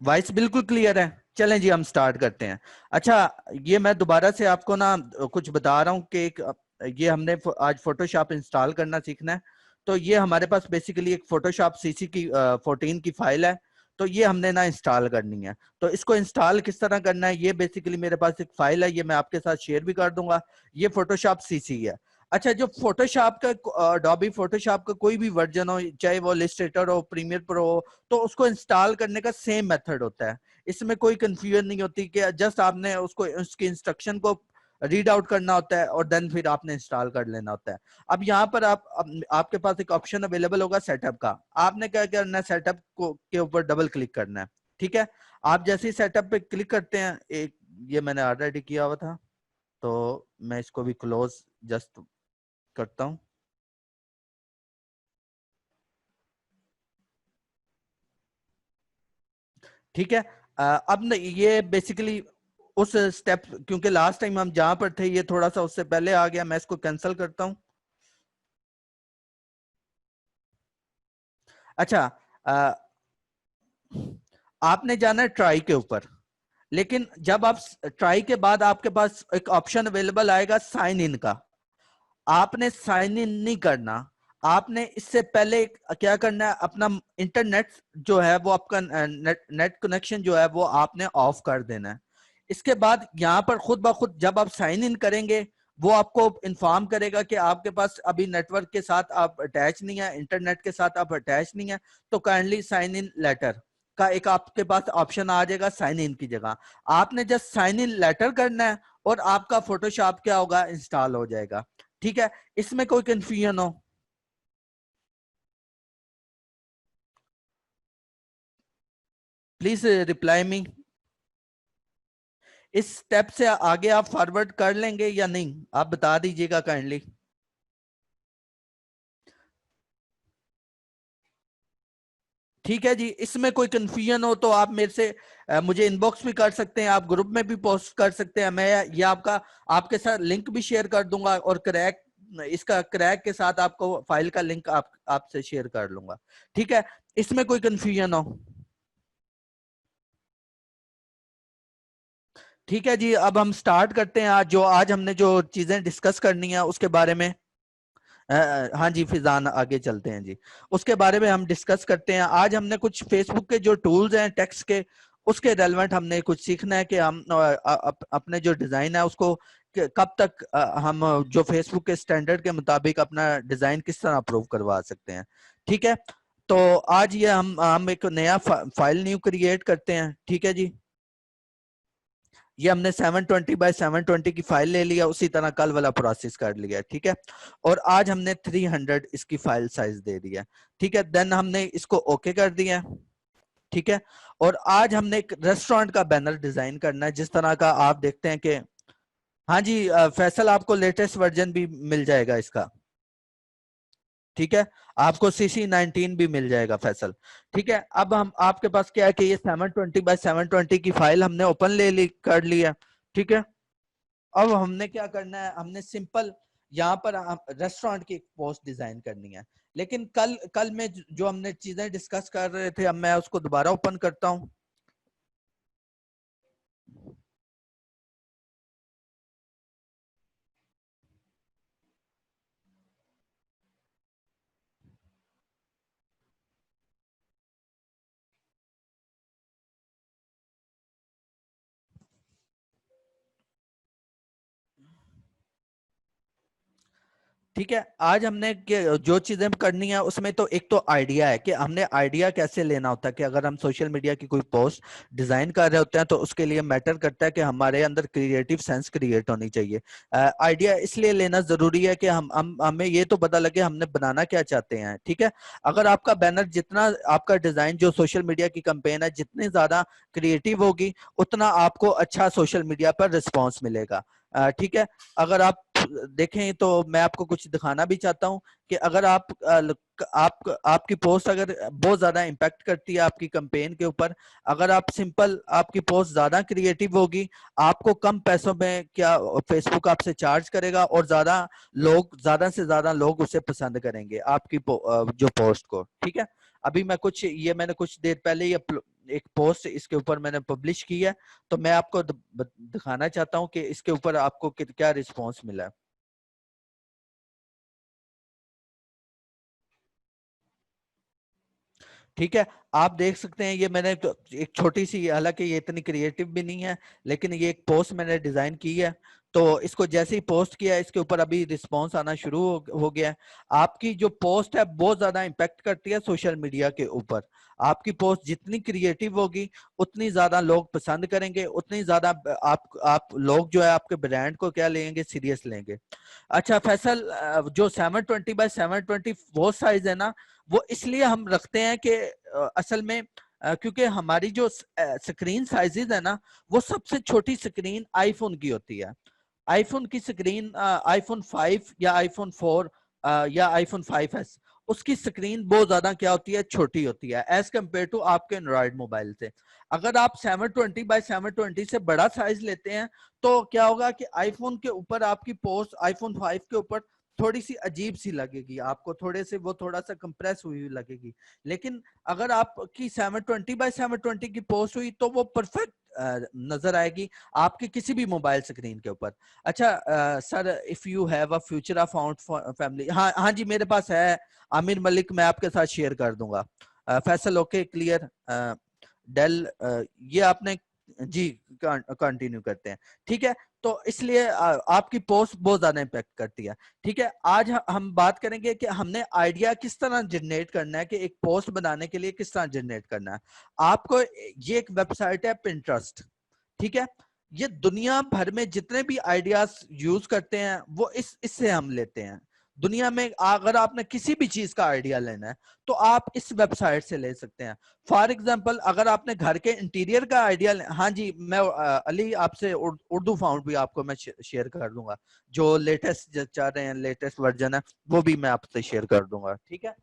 Voice बिल्कुल clear है। चलें जी हम स्टार्ट करते हैं। अच्छा, ये मैं दोबारा से आपको ना कुछ बता रहा हूँ कि ये हमने आज फोटोशॉप इंस्टॉल करना सीखना है। तो ये हमारे पास बेसिकली एक फोटोशॉप सीसी की 14 की फाइल है। तो ये हमने ना इंस्टॉल करनी है। तो इसको इंस्टॉल किस तरह करना है, ये बेसिकली मेरे पास एक फाइल है, ये मैं आपके साथ शेयर भी कर दूंगा। ये फोटोशॉप सीसी है। अच्छा, जो फोटोशॉप का अडोबी फोटोशॉप का कोई भी वर्जन हो, चाहे वो इलस्ट्रेटर हो, प्रीमियर प्रो हो, तो उसको इंस्टॉल करने का सेम मेथड होता है। इसमें कोई कंफ्यूजन नहीं होती कि जस्ट आपने उसको उसकी इंस्ट्रक्शन को रीड आउट करना होता है और देन फिर आपने इंस्टॉल कर लेना होता है। अब यहाँ पर आपके पास एक ऑप्शन अवेलेबल होगा सेटअप का। आपने क्या करना है, सेटअप को के ऊपर डबल क्लिक करना है। ठीक है, आप जैसे ही सेटअप पे क्लिक करते हैं, एक ये मैंने ऑलरेडी किया हुआ था, तो मैं इसको भी क्लोज जस्ट करता हूं। ठीक है। अब न, ये बेसिकली उस स्टेप, क्योंकि लास्ट टाइम हम जहां पर थे ये थोड़ा सा उससे पहले आ गया, मैं इसको कैंसिल करता हूं। अच्छा, आ, आपने जाना है ट्राई के ऊपर, लेकिन जब आप ट्राई के बाद आपके पास एक ऑप्शन अवेलेबल आएगा साइन इन का। आपने साइन इन नहीं करना। आपने इससे पहले क्या करना है, अपना इंटरनेट जो है वो आपका नेट कनेक्शन जो है वो आपने ऑफ कर देना है। इसके बाद यहाँ पर खुद ब खुद जब आप साइन इन करेंगे, वो आपको इन्फॉर्म करेगा कि आपके पास अभी नेटवर्क के साथ आप अटैच नहीं है, इंटरनेट के साथ आप अटैच नहीं है, तो काइंडली साइन इन लेटर का एक आपके पास ऑप्शन आ जाएगा साइन इन की जगह। आपने जस्ट साइन इन लेटर करना है और आपका फोटोशॉप क्या होगा, इंस्टॉल हो जाएगा। ठीक है, इसमें कोई कंफ्यूजन हो, प्लीज रिप्लाई मी। इस स्टेप से आगे आप फॉरवर्ड कर लेंगे या नहीं, आप बता दीजिएगा काइंडली। ठीक है जी, इसमें कोई कंफ्यूजन हो तो आप मेरे से मुझे इनबॉक्स भी कर सकते हैं, आप ग्रुप में भी पोस्ट कर सकते हैं। मैं ये आपका आपके साथ लिंक भी शेयर कर दूंगा और क्रैक इसका क्रैक के साथ आपको फाइल का लिंक आपसे शेयर कर लूंगा। ठीक है, इसमें कोई कंफ्यूजन हो। ठीक है जी, अब हम स्टार्ट करते हैं। आज हमने जो चीजें डिस्कस करनी है उसके बारे में। हाँ जी फिजान, आगे चलते हैं जी। उसके बारे में हम डिस्कस करते हैं। आज हमने कुछ फेसबुक के जो टूल्स हैं टेक्स्ट के, उसके रेलेवेंट हमने कुछ सीखना है कि हम अपने जो डिजाइन है उसको कब तक हम जो फेसबुक के स्टैंडर्ड के मुताबिक अपना डिजाइन किस तरह अप्रूव करवा सकते हैं। ठीक है, तो आज ये हम एक नया फाइल न्यू क्रिएट करते हैं। ठीक है जी, ये हमने 720 बाय 720 की फाइल ले लिया, उसी तरह कल वाला प्रोसेस कर लिया। ठीक है, और आज हमने 300 इसकी फाइल साइज दे दिया। ठीक है, देन हमने इसको ओके कर दिया। ठीक है, और आज हमने एक रेस्टोरेंट का बैनर डिजाइन करना है, जिस तरह का आप देखते हैं कि हाँ जी फैसल, आपको लेटेस्ट वर्जन भी मिल जाएगा इसका। ठीक है, आपको CC19 भी मिल जाएगा फैसल। ठीक है, अब हम आपके पास क्या है कि ये 720 बाय 720 की फाइल हमने ओपन ले ली कर लिया। ठीक है, अब हमने क्या करना है, हमने सिंपल यहाँ पर रेस्टोरेंट की एक पोस्ट डिजाइन करनी है। लेकिन कल कल में जो हमने चीजें डिस्कस कर रहे थे, अब मैं उसको दोबारा ओपन करता हूँ। ठीक है, आज हमने जो चीजें करनी है उसमें तो एक तो आइडिया है कि हमने आइडिया कैसे लेना होता है कि अगर हम सोशल मीडिया की कोई पोस्ट डिजाइन कर रहे होते हैं तो उसके लिए मैटर करता है कि हमारे अंदर क्रिएटिव सेंस क्रिएट होनी चाहिए। आइडिया इसलिए लेना जरूरी है कि हमें ये तो पता लगे हमने बनाना क्या चाहते हैं। ठीक है, अगर आपका बैनर जितना, आपका डिजाइन जो सोशल मीडिया की कंपेन है जितनी ज्यादा क्रिएटिव होगी, उतना आपको अच्छा सोशल मीडिया पर रिस्पॉन्स मिलेगा। ठीक है, अगर आप देखें तो मैं आपको कुछ दिखाना भी चाहता हूं कि अगर आपकी पोस्ट अगर बहुत ज्यादा इम्पैक्ट करती है आपकी कैंपेन के ऊपर, अगर आप सिंपल, आपकी पोस्ट ज्यादा क्रिएटिव होगी, आपको कम पैसों में क्या फेसबुक आपसे चार्ज करेगा और ज्यादा से ज्यादा लोग उसे पसंद करेंगे आपकी जो पोस्ट को। ठीक है, अभी मैं कुछ ये मैंने कुछ देर पहले ही एक पोस्ट इसके ऊपर मैंने पब्लिश की है, तो मैं आपको दिखाना चाहता हूं कि इसके ऊपर आपको क्या रिस्पॉन्स मिला है। ठीक है, आप देख सकते हैं ये मैंने तो एक छोटी सी, हालांकि ये इतनी क्रिएटिव भी नहीं है, लेकिन ये एक पोस्ट मैंने डिजाइन की है। तो इसको जैसे ही पोस्ट किया, इसके ऊपर अभी रिस्पांस आना शुरू हो गया है। आपकी जो पोस्ट है बहुत ज्यादा इम्पैक्ट करती है सोशल मीडिया के ऊपर। आपकी पोस्ट जितनी क्रिएटिव होगी उतनी ज्यादा लोग पसंद करेंगे, उतनी ज्यादा आप लोग जो है आपके ब्रांड को क्या लेंगे, सीरियस लेंगे। अच्छा फैसल, जो 720x720 वो साइज है ना, वो इसलिए हम रखते हैं कि असल में क्योंकि हमारी जो स्क्रीन साइजेस है ना, वो सबसे छोटी स्क्रीन आईफोन की होती है। आईफोन की स्क्रीन आईफोन 5 या आईफोन 4 या आईफोन 5s, उसकी स्क्रीन बहुत ज्यादा क्या होती है, छोटी होती है एज कम्पेयर टू आपके एंड्रॉइड मोबाइल से। अगर आप 720x720 से बड़ा साइज लेते हैं तो क्या होगा कि आईफोन के ऊपर आपकी पोस्ट आईफोन 5 के ऊपर थोड़ी सी अजीब सी लगेगी, आपको थोड़े से वो थोड़ा सा कंप्रेस हुई हुई लगेगी। लेकिन अगर आपकी 720x720 की पोस्ट हुई तो वो परफेक्ट नजर आएगी आपकी किसी भी मोबाइल स्क्रीन के ऊपर। अच्छा sir, if you have a future of found family, हाँ हाँ जी मेरे पास है आमिर मलिक, मैं आपके साथ शेयर कर दूंगा। फैसल ओके क्लियर, डेल ये आपने जी कंटिन्यू करते हैं। ठीक है, तो इसलिए आपकी पोस्ट बहुत ज्यादा इम्पैक्ट करती है। ठीक है, आज हम बात करेंगे कि हमने आइडिया किस तरह जनरेट करना है, कि एक पोस्ट बनाने के लिए किस तरह जनरेट करना है। आपको ये एक वेबसाइट है पिंटरेस्ट, ठीक है, ये दुनिया भर में जितने भी आइडियाज यूज करते हैं वो इससे हम लेते हैं। दुनिया में अगर आपने किसी भी चीज का आइडिया लेना है तो आप इस वेबसाइट से ले सकते हैं। फॉर एग्जांपल अगर आपने घर के इंटीरियर का आइडिया, हाँ जी मैं अली आपसे उर्दू फाउंड भी आपको मैं शेयर कर दूंगा, जो लेटेस्ट चाह रहे हैं लेटेस्ट वर्जन है वो भी मैं आपसे शेयर कर दूंगा। ठीक है,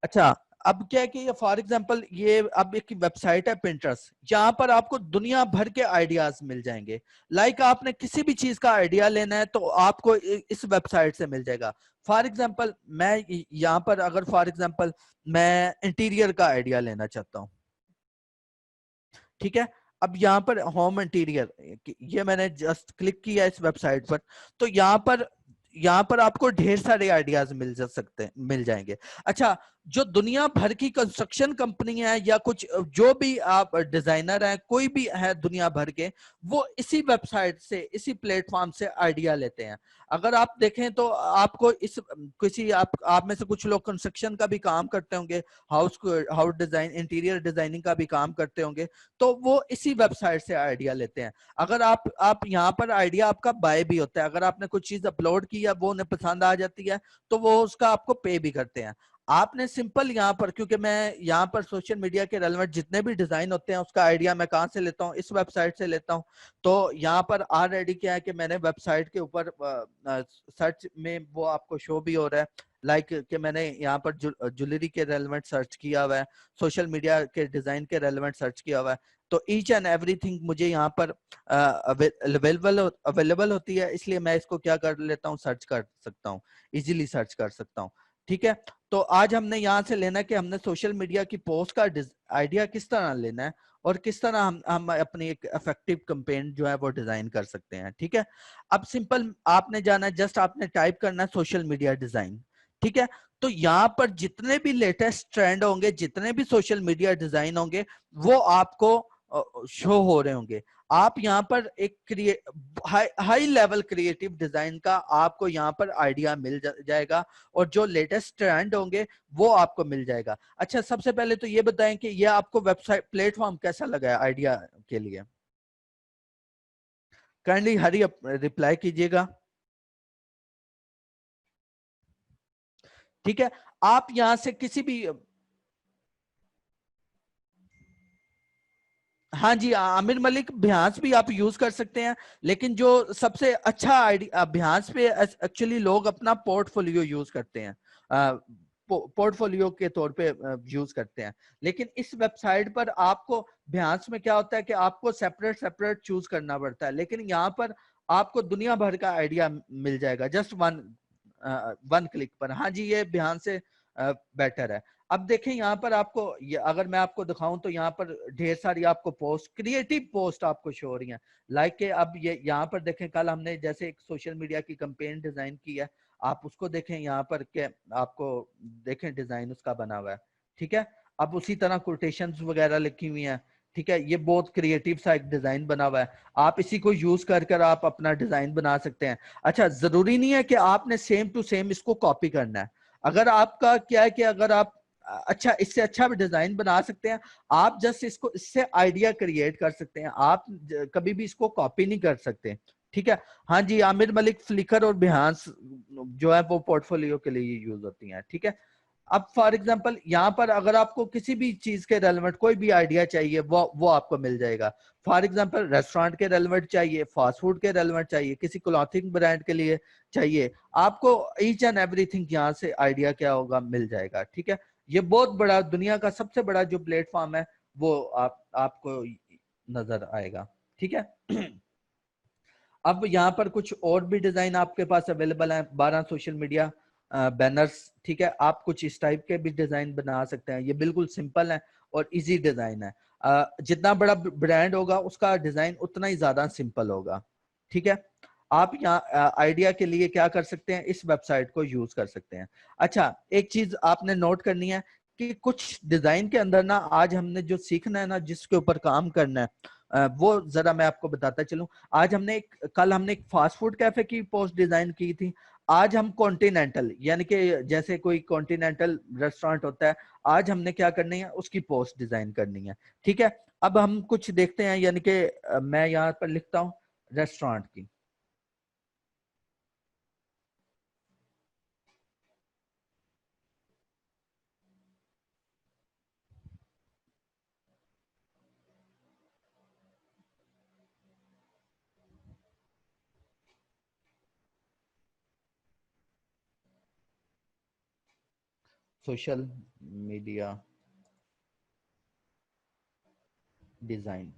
अच्छा अब क्या है कि ये फॉर एग्जांपल ये अब एक वेबसाइट है पिंटरेस्ट, जहां पर आपको दुनिया भर के आइडियाज मिल जाएंगे। लाइक आपने किसी भी चीज का आइडिया लेना है तो आपको इस वेबसाइट से मिल जाएगा। फॉर एग्जांपल मैं यहाँ पर अगर फॉर एग्जांपल मैं इंटीरियर का आइडिया लेना चाहता हूँ, ठीक है, अब यहाँ पर होम इंटीरियर, ये मैंने जस्ट क्लिक किया इस वेबसाइट पर, तो यहाँ पर आपको ढेर सारे आइडियाज मिल जाएंगे। अच्छा, जो दुनिया भर की कंस्ट्रक्शन कंपनी है या कुछ जो भी आप डिजाइनर हैं कोई भी है दुनिया भर के, वो इसी वेबसाइट से इसी प्लेटफॉर्म से आइडिया लेते हैं। अगर आप देखें तो आपको इस किसी आप में से कुछ लोग कंस्ट्रक्शन का भी काम करते होंगे, हाउस डिजाइन इंटीरियर डिजाइनिंग का भी काम करते होंगे, तो वो इसी वेबसाइट से आइडिया लेते हैं। अगर आप यहाँ पर आइडिया आपका बाय भी होता है, अगर आपने कुछ चीज अपलोड की है वो उन्हें पसंद आ जाती है तो वो उसका आपको पे भी करते हैं। आपने सिंपल यहाँ पर, क्योंकि मैं यहाँ पर सोशल मीडिया के रेलेवेंट जितने भी डिजाइन होते हैं उसका आइडिया मैं कहाँ से लेता हूँ, इस वेबसाइट से लेता हूँ। तो यहाँ पर ऑलरेडी क्या है कि मैंने वेबसाइट के ऊपर सर्च में वो आपको शो भी हो रहा है, लाइक कि मैंने यहाँ पर ज्वेलरी के रेलेवेंट सर्च किया हुआ है, सोशल मीडिया के डिजाइन के रेलेवेंट सर्च किया हुआ है। तो ईच एंड एवरीथिंग मुझे यहाँ पर अवेलेबल होती है, इसलिए मैं इसको क्या कर लेता हूँ, सर्च कर सकता हूँ, इजीली सर्च कर सकता हूँ। ठीक है, तो आज हमने यहाँ से लेना है कि हमने सोशल मीडिया की पोस्ट का आइडिया किस तरह लेना है और किस तरह हम अपनी एक इफेक्टिव कैंपेन जो है वो डिजाइन कर सकते हैं। ठीक है, अब सिंपल आपने जाना है, जस्ट आपने टाइप करना है सोशल मीडिया डिजाइन। ठीक है, तो यहाँ पर जितने भी लेटेस्ट ट्रेंड होंगे, जितने भी सोशल मीडिया डिजाइन होंगे, वो आपको शो हो रहे होंगे। आप यहाँ पर एक हाई लेवल क्रिएटिव डिजाइन का आपको यहाँ पर आइडिया मिल जाएगा और जो लेटेस्ट ट्रेंड होंगे वो आपको मिल जाएगा। अच्छा, सबसे पहले तो ये बताएं कि ये आपको वेबसाइट प्लेटफॉर्म कैसा लगा है आइडिया के लिए? काइंडली हरी रिप्लाई कीजिएगा। ठीक है, आप यहां से किसी भी, हाँ जी आमिर मलिक, अभ्यास भी आप यूज कर सकते हैं, लेकिन जो सबसे अच्छा आइडिया अभ्यास पे एक्चुअली लोग अपना पोर्टफोलियो यूज करते हैं, पोर्टफोलियो के तौर पे यूज करते हैं। लेकिन इस वेबसाइट पर आपको अभ्यास में क्या होता है कि आपको सेपरेट सेपरेट चूज करना पड़ता है, लेकिन यहाँ पर आपको दुनिया भर का आइडिया मिल जाएगा जस्ट वन क्लिक पर। हाँ जी, ये ध्यान से बेटर है। अब देखें यहाँ पर आपको अगर मैं आपको दिखाऊं तो यहाँ पर ढेर सारी आपको पोस्ट, क्रिएटिव पोस्ट आपको शो हो रही हैं। लाइक के अब ये यहाँ पर देखें, कल हमने जैसे एक सोशल मीडिया की कैंपेन डिजाइन की है, आप उसको देखें यहाँ पर के आपको देखें डिजाइन उसका बना हुआ है, ठीक है। अब उसी तरह कोटेशंस वगैरह लिखी हुई हैं, ठीक है। ये बहुत क्रिएटिव सा एक डिजाइन बना हुआ है, आप इसी को यूज कर कर आप अपना डिजाइन बना सकते हैं। अच्छा, जरूरी नहीं है कि आपने सेम टू सेम इसको कॉपी करना है। अगर आपका क्या है कि अगर आप अच्छा इससे अच्छा भी डिजाइन बना सकते हैं, आप जस्ट इसको इससे आइडिया क्रिएट कर सकते हैं, आप कभी भी इसको कॉपी नहीं कर सकते, ठीक है। हाँ जी, आमिर मलिक, फ्लिकर और बिहांस जो है वो पोर्टफोलियो के लिए यूज होती हैं, ठीक है। अब फॉर एग्जांपल यहाँ पर अगर आपको किसी भी चीज के रेलेवेंट कोई भी आइडिया चाहिए, वो आपको मिल जाएगा। फॉर एग्जांपल रेस्टोरेंट के रेलेवेंट चाहिए, फास्ट फूड के रेलेवेंट चाहिए, किसी क्लॉथिंग ब्रांड के लिए चाहिए, आपको ईच एंड एवरीथिंग यहाँ से आइडिया क्या होगा मिल जाएगा, ठीक है। ये बहुत बड़ा दुनिया का सबसे बड़ा जो प्लेटफॉर्म है वो आपको नजर आएगा, ठीक है। अब यहाँ पर कुछ और भी डिजाइन आपके पास अवेलेबल है, 12 सोशल मीडिया बैनर्स, ठीक है। आप कुछ इस टाइप के भी डिजाइन बना सकते हैं, ये बिल्कुल सिंपल है और इजी डिजाइन है। जितना बड़ा ब्रांड होगा उसका डिजाइन उतना ही ज्यादा सिंपल होगा, ठीक है। आप यहाँ आइडिया के लिए क्या कर सकते हैं, इस वेबसाइट को यूज कर सकते हैं। अच्छा, एक चीज आपने नोट करनी है कि कुछ डिजाइन के अंदर ना आज हमने जो सीखना है ना, जिसके ऊपर काम करना है, वो जरा मैं आपको बताता चलूं। आज कल हमने एक फास्ट फूड कैफे की पोस्ट डिजाइन की थी, आज हम कॉन्टिनेंटल यानी कि जैसे कोई कॉन्टिनेंटल रेस्टोरेंट होता है, आज हमने क्या करनी है उसकी पोस्ट डिजाइन करनी है, ठीक है। अब हम कुछ देखते हैं, यानी कि मैं यहाँ पर लिखता हूँ रेस्टोरेंट की, सोशल मीडिया डिजाइन,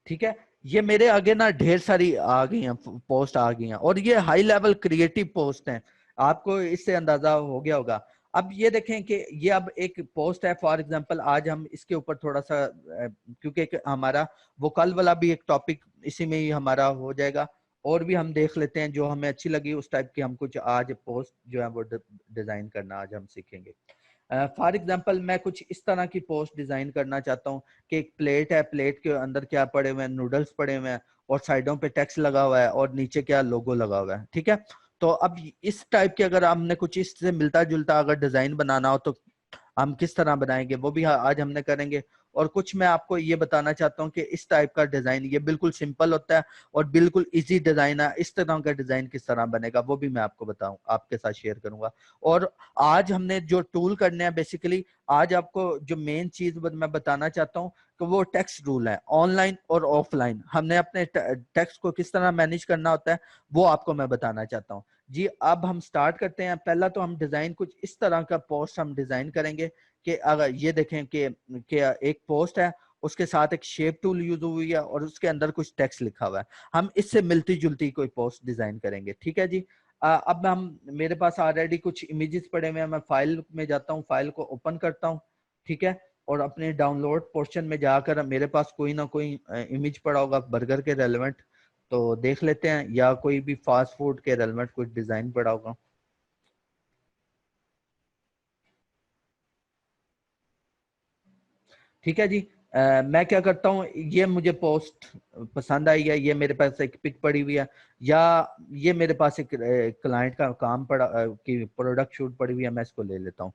ठीक है। ये मेरे आगे ना ढेर सारी आ गई हैं, पोस्ट आ गई हैं, और ये हाई लेवल क्रिएटिव पोस्ट हैं, आपको इससे अंदाजा हो गया होगा। अब ये देखें कि ये अब एक पोस्ट है, फॉर एग्जांपल आज हम इसके ऊपर थोड़ा सा क्योंकि हमारा वो कल वाला भी एक टॉपिक इसी में ही हमारा हो जाएगा, और भी हम देख लेते हैं जो हमें अच्छी लगी उस टाइप की हम कुछ आज पोस्ट जो है वो डिजाइन करना आज हम सीखेंगे। फॉर एग्जाम्पल मैं कुछ इस तरह की पोस्ट डिजाइन करना चाहता हूँ कि एक प्लेट है, प्लेट के अंदर क्या पड़े हुए हैं, नूडल्स पड़े हुए हैं, और साइडों पे टेक्स्ट लगा हुआ है, और नीचे क्या लोगो लगा हुआ है, ठीक है। तो अब इस टाइप के अगर हमने कुछ इससे मिलता जुलता अगर डिजाइन बनाना हो तो हम किस तरह बनाएंगे, वो भी आज हमने करेंगे। और कुछ मैं आपको ये बताना चाहता हूँ कि इस टाइप का डिजाइन ये बिल्कुल सिंपल होता है और बिल्कुल इजी डिजाइन है, इस तरह का डिजाइन किस तरह बनेगा वो भी मैं आपको बताऊं, आपके साथ शेयर करूंगा। और आज हमने जो टूल करने हैं बेसिकली, आज आपको जो मेन चीज मैं बताना चाहता हूँ कि वो टेक्स्ट रूल है, ऑनलाइन और ऑफलाइन हमने अपने टेक्स्ट को किस तरह मैनेज करना होता है वो आपको मैं बताना चाहता हूँ जी। अब हम स्टार्ट करते हैं। पहला तो हम डिजाइन कुछ इस तरह का पोस्ट हम डिजाइन करेंगे कि अगर ये देखें कि एक पोस्ट है, उसके साथ एक शेप टूल यूज हुई है और उसके अंदर कुछ टेक्स्ट लिखा हुआ है, हम इससे मिलती जुलती कोई पोस्ट डिजाइन करेंगे, ठीक है जी। अब हम मेरे पास ऑलरेडी कुछ इमेजेस पड़े हुए हैं, मैं फाइल में जाता हूँ, फाइल को ओपन करता हूँ, ठीक है। और अपने डाउनलोड पोर्शन में जाकर मेरे पास कोई ना कोई इमेज पड़ा होगा बर्गर के रेलेवेंट, तो देख लेते हैं, या कोई भी फास्ट फूड के रेलेवेंट कुछ डिजाइन पड़ा होगा, ठीक है जी। मैं क्या करता हूँ, ये मुझे पोस्ट पसंद आई है, ये मेरे पास एक पिक पड़ी हुई है, या ये मेरे पास एक क्लाइंट का काम पड़ा की प्रोडक्ट शूट पड़ी हुई है, मैं इसको ले लेता हूँ,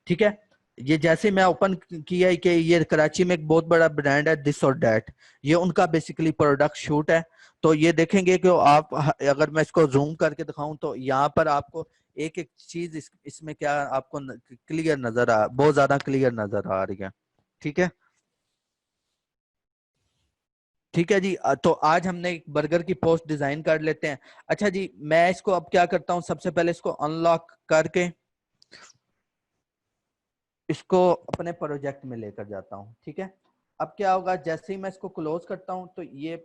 ठीक है। ये जैसे मैं ओपन किया कि ये कराची में एक बहुत बड़ा ब्रांड है दिस और दैट, ये उनका बेसिकली प्रोडक्ट शूट है। तो ये देखेंगे कि आप अगर मैं इसको जूम करके दिखाऊं तो यहाँ पर आपको एक एक चीज इसमें क्या आपको क्लियर नजर आ, बहुत ज्यादा क्लियर नजर आ रही है, ठीक है। ठीक है जी। तो आज हमने एक बर्गर की पोस्ट डिजाइन कर लेते हैं। अच्छा जी, मैं इसको अब क्या करता हूँ, सबसे पहले इसको अनलॉक करके इसको अपने प्रोजेक्ट में लेकर जाता हूँ, ठीक है। अब क्या होगा, जैसे ही मैं इसको क्लोज करता हूँ तो ये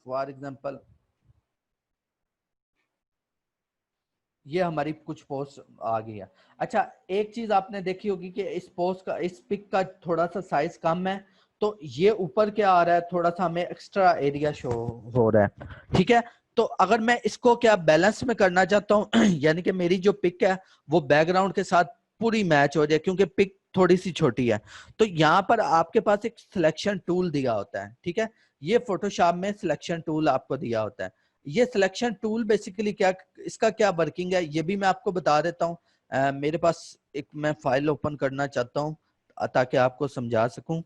फॉर एग्जांपल ये हमारी कुछ पोस्ट आ गई है। अच्छा, एक चीज आपने देखी होगी कि इस पोस्ट का, इस पिक का थोड़ा सा साइज कम है, तो ये ऊपर क्या आ रहा है, थोड़ा सा हमें एक्स्ट्रा एरिया शो हो रहा है, ठीक है। तो अगर मैं इसको क्या बैलेंस में करना चाहता हूँ यानी कि मेरी जो पिक है वो बैकग्राउंड के साथ पूरी मैच हो जाए, क्योंकि पिक थोड़ी सी छोटी है, तो यहाँ पर आपके पास एक सिलेक्शन टूल दिया होता है, ठीक है। ये फोटोशॉप में सिलेक्शन टूल आपको दिया होता है। ये सिलेक्शन टूल बेसिकली क्या, इसका क्या वर्किंग है ये भी मैं आपको बता देता हूँ। मेरे पास एक, मैं फाइल ओपन करना चाहता हूँ ताकि आपको समझा सकूं।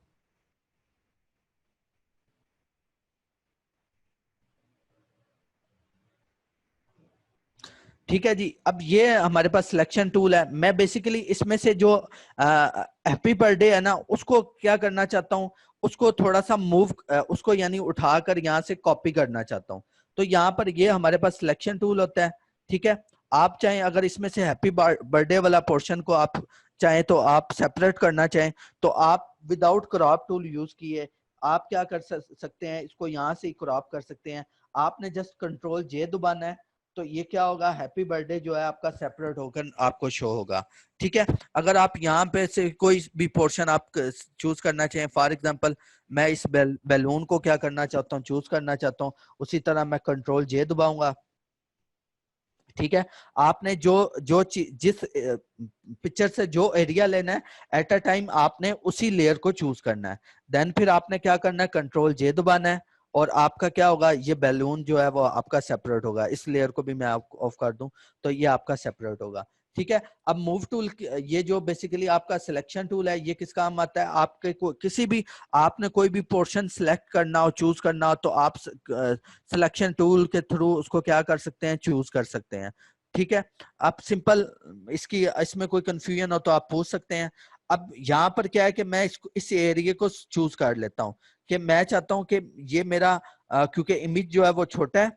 ठीक है जी, अब ये हमारे पास सिलेक्शन टूल है। मैं बेसिकली इसमें से जो हैप्पी बर्थडे है ना, उसको क्या करना चाहता हूँ, उसको थोड़ा सा मूव, उसको यानी उठाकर यहाँ से कॉपी करना चाहता हूँ। तो यहाँ पर ये हमारे पास सिलेक्शन टूल होता है, ठीक है। आप चाहें अगर इसमें से हैप्पी बर्थडे वाला पोर्शन को आप चाहें तो आप सेपरेट करना चाहें, तो आप विदाउट क्रॉप टूल यूज किए आप क्या कर सकते हैं, इसको यहाँ से क्रॉप कर सकते हैं। आपने जस्ट कंट्रोल जे दबाना है, तो ये क्या होगा, हैप्पी बर्थडे जो है आपका सेपरेट होकर आपको शो होगा, ठीक है। अगर आप यहाँ पे से कोई भी पोर्शन आप चूज करना चाहें, फॉर एग्जांपल मैं इस बैलून को क्या करना चाहता हूँ, चूज करना चाहता हूँ, उसी तरह मैं कंट्रोल जे दबाऊंगा, ठीक है। आपने जो जो जिस पिक्चर से जो एरिया लेना है एट अ टाइम आपने उसी लेयर को चूज करना है। देन फिर आपने क्या करना है, कंट्रोल जे दबाना है, और आपका क्या होगा, ये बैलून जो है वो आपका सेपरेट होगा। इस लेयर को भी मैं आपको ऑफ कर दूं तो ये आपका सेपरेट होगा, ठीक है। अब मूव टूल, ये जो बेसिकली आपका सिलेक्शन टूल है, ये किस काम आता है, आपके किसी भी, आपने कोई भी पोर्शन सिलेक्ट करना हो, चूज करना हो, तो आप सिलेक्शन टूल के थ्रू उसको क्या कर सकते हैं, चूज कर सकते हैं, ठीक है। आप सिंपल, इसकी इसमें कोई कंफ्यूजन हो तो आप पूछ सकते हैं। अब यहाँ पर क्या है कि मैं इसको, इस एरिया को चूज कर लेता हूँ कि मैं चाहता हूँ कि ये मेरा क्योंकि इमेज जो है वो छोटा है,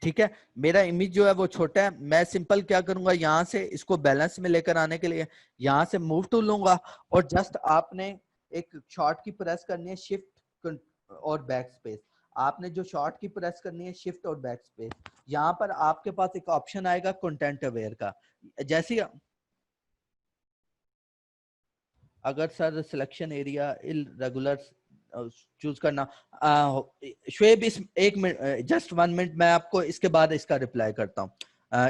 ठीक है। मेरा इमेज जो है वो छोटा है, मैं सिंपल क्या करूंगा, यहाँ से इसको बैलेंस में लेकर आने के लिए यहाँ से मूव टूल लूंगा, और जस्ट आपने एक शॉर्ट की प्रेस करनी है, शिफ्ट और बैक स्पेस। आपने जो शॉर्ट की प्रेस करनी है, शिफ्ट और बैक स्पेस, यहाँ पर आपके पास एक ऑप्शन आएगा कंटेंट अवेयर का। जैसे ही अगर sir selection area irregular choose करना, शुएब इस एक मिनट, जस्ट 1 मिनट, मैं आपको इसके बाद इसका रिप्लाई करता हूँ।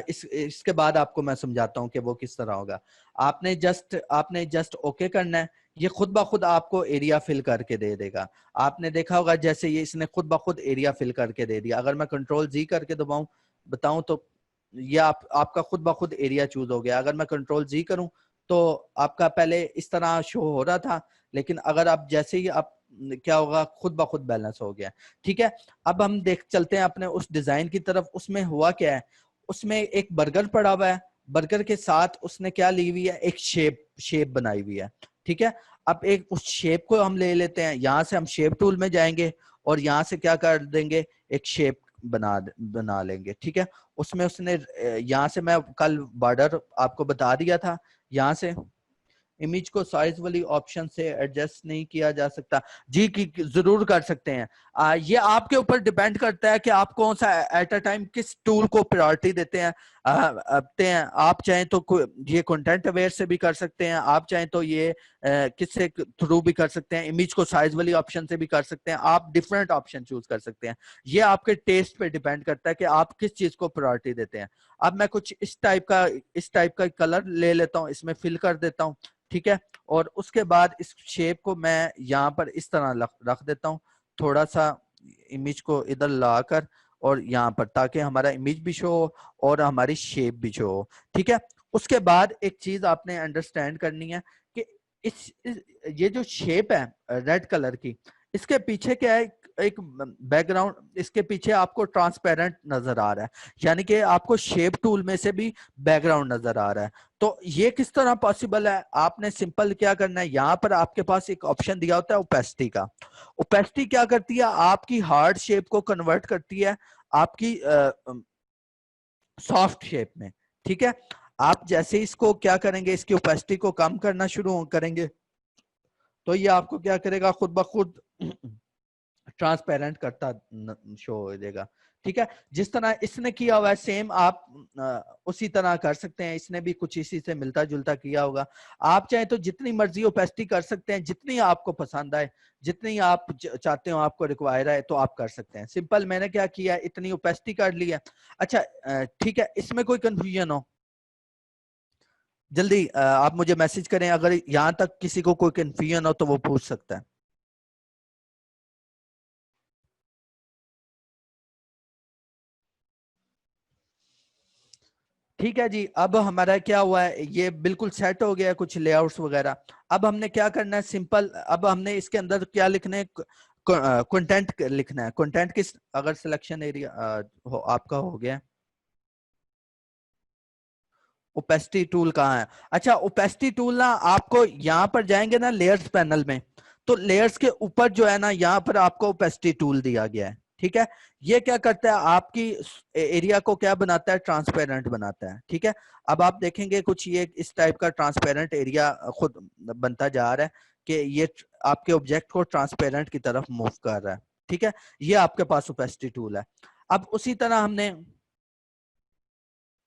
इसके बाद आपको मैं समझाता हूँ कि वो किस तरह होगा। आपने जस्ट ओके करना है, ये खुद ब खुद आपको एरिया फिल करके दे देगा। आपने देखा होगा जैसे ये इसने खुद ब खुद एरिया फिल करके दे दिया। अगर मैं कंट्रोल जी करके दबाऊं, बताऊं तो ये आपका खुद ब खुद एरिया चूज हो गया। अगर मैं कंट्रोल जी करूं तो आपका पहले इस तरह शो हो रहा था, लेकिन अगर आप जैसे ही आप, क्या होगा, खुद ब खुद बैलेंस हो गया, ठीक है। अब हम देख चलते हैं अपने उस डिजाइन की तरफ। उसमें हुआ क्या है, उसमें एक बर्गर पड़ा हुआ है, बर्गर के साथ उसने क्या ली हुई है, एक शेप शेप बनाई हुई है, ठीक है। अब एक उस शेप को हम ले लेते हैं, यहाँ से हम शेप टूल में जाएंगे और यहाँ से क्या कर देंगे, एक शेप बना लेंगे, ठीक है। उसमें उसने यहाँ से, मैं कल बॉर्डर आपको बता दिया था, यहाँ से इमेज को साइज वाली ऑप्शन से एडजस्ट नहीं किया जा सकता जी, की जरूर कर सकते हैं। ये आपके ऊपर डिपेंड करता है कि आप कौन सा एट अ टाइम किस टूल को प्रायोरिटी देते हैं। आप चाहें तो ये कंटेंट अवेयर से भी कर सकते हैं, आप चाहें तो ये किससे थ्रू भी कर सकते हैं, इमेज को साइज वाली ऑप्शन से भी कर सकते हैं, आप डिफरेंट ऑप्शन चूज कर सकते हैं। ये आपके टेस्ट पे डिपेंड करता है कि आप किस चीज को प्रायोरिटी देते हैं। अब मैं कुछ इस टाइप का कलर ले लेता हूँ, इसमें फिल कर देता हूँ, ठीक है। और उसके बाद इस शेप को मैं यहाँ पर इस तरह रख देता हूँ, थोड़ा सा इमेज को इधर लाकर और यहाँ पर, ताकि हमारा इमेज भी शो हो और हमारी शेप भी शो हो, ठीक है। उसके बाद एक चीज आपने अंडरस्टैंड करनी है कि इस ये जो शेप है रेड कलर की, इसके पीछे क्या है, एक बैकग्राउंड, इसके पीछे आपको ट्रांसपेरेंट नजर आ रहा है, यानी कि आपको शेप टूल में से भी बैकग्राउंड नजर आ रहा है। तो ये किस तरह पॉसिबल है, आपने सिंपल क्या करना है, यहाँ पर आपके पास एक ऑप्शन दिया होता है ओपेसिटी का। ओपेसिटी क्या करती है, आपकी हार्ड शेप को कन्वर्ट करती है आपकी सॉफ्ट शेप में, ठीक है। आप जैसे इसको क्या करेंगे, इसकी ओपेसिटी को कम करना शुरू करेंगे, तो ये आपको क्या करेगा, खुद ब खुद ट्रांसपेरेंट करता शो हो जाएगा। ठीक है, जिस तरह इसने किया हुआ है सेम आप उसी तरह कर सकते हैं। इसने भी कुछ इसी से मिलता जुलता किया होगा। आप चाहे तो जितनी मर्जी ओपेसिटी कर सकते हैं, जितनी आपको पसंद आए, जितनी आप चाहते हो, आपको रिक्वायर है तो आप कर सकते हैं। सिंपल मैंने क्या किया, इतनी ओपेसिटी कर लिया। अच्छा ठीक है, इसमें कोई कंफ्यूजन हो जल्दी आप मुझे मैसेज करें, अगर यहां तक किसी को कोई कंफ्यूजन हो तो वो पूछ सकता है। ठीक है जी, अब हमारा क्या हुआ है, ये बिल्कुल सेट हो गया है कुछ लेआउट्स वगैरह। अब हमने क्या करना है, सिंपल अब हमने इसके अंदर क्या लिखना है, कंटेंट लिखना है। कंटेंट किस, अगर सिलेक्शन एरिया आपका हो गया, ओपेसिटी टूल कहाँ है? अच्छा, ओपेसिटी टूल ना आपको यहाँ पर जाएंगे ना लेयर्स पैनल में, तो लेयर्स के ऊपर जो है ना, यहाँ पर आपको ओपेसिटी टूल दिया गया है। ठीक है, ये क्या करता है, आपकी एरिया को क्या बनाता है, ट्रांसपेरेंट बनाता है। ठीक है, अब आप देखेंगे कुछ ये इस टाइप का ट्रांसपेरेंट एरिया खुद बनता जा रहा है कि ये आपके ऑब्जेक्ट को ट्रांसपेरेंट की तरफ मूव कर रहा है। ठीक है, ये आपके पास ओपेसिटी टूल है। अब उसी तरह हमने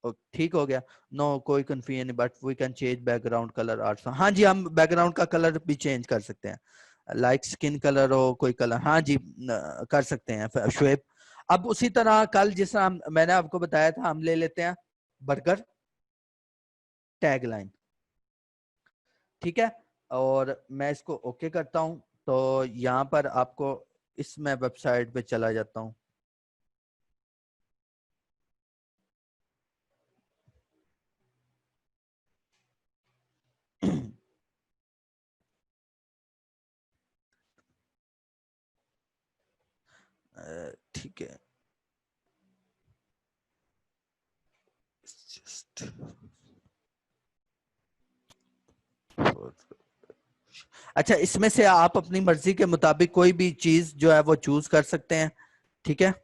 ठीक हो गया, नो कोई कंफ्यूजन नहीं, but we can change background colour also. हाँ जी, हम बैकग्राउंड का कलर भी चेंज कर सकते हैं, लाइक स्किन कलर हो कोई कलर, हाँ जी कर सकते हैं शुएब। अब उसी तरह कल जिस मैंने आपको बताया था, हम ले लेते हैं बर्गर टैगलाइन। ठीक है, और मैं इसको ओके करता हूं, तो यहाँ पर आपको इस मैं वेबसाइट पे चला जाता हूँ। ठीक है, just अच्छा, इसमें से आप अपनी मर्जी के मुताबिक कोई भी चीज जो है वो चूज कर सकते हैं। ठीक है,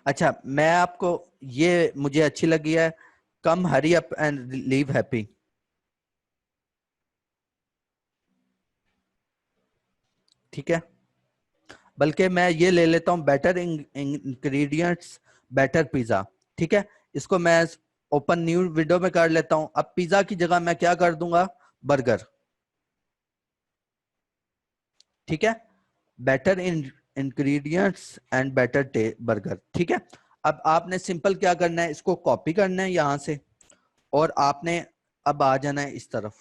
अच्छा मैं आपको, ये मुझे अच्छी लगी है, come hurry up and leave happy. ठीक है, बल्कि मैं ये ले लेता हूं, बेटर इंग्रेडिएंट्स बेटर पिज्जा। ठीक है, इसको मैं ओपन न्यू विंडो में कर लेता हूं। अब पिज्जा की जगह मैं क्या कर दूंगा, बर्गर। ठीक है, better in ingredients and better burger. ठीक है, अब आपने सिंपल क्या करना है, इसको कॉपी करना है यहां से, और आपने अब आ जाना है इस तरफ।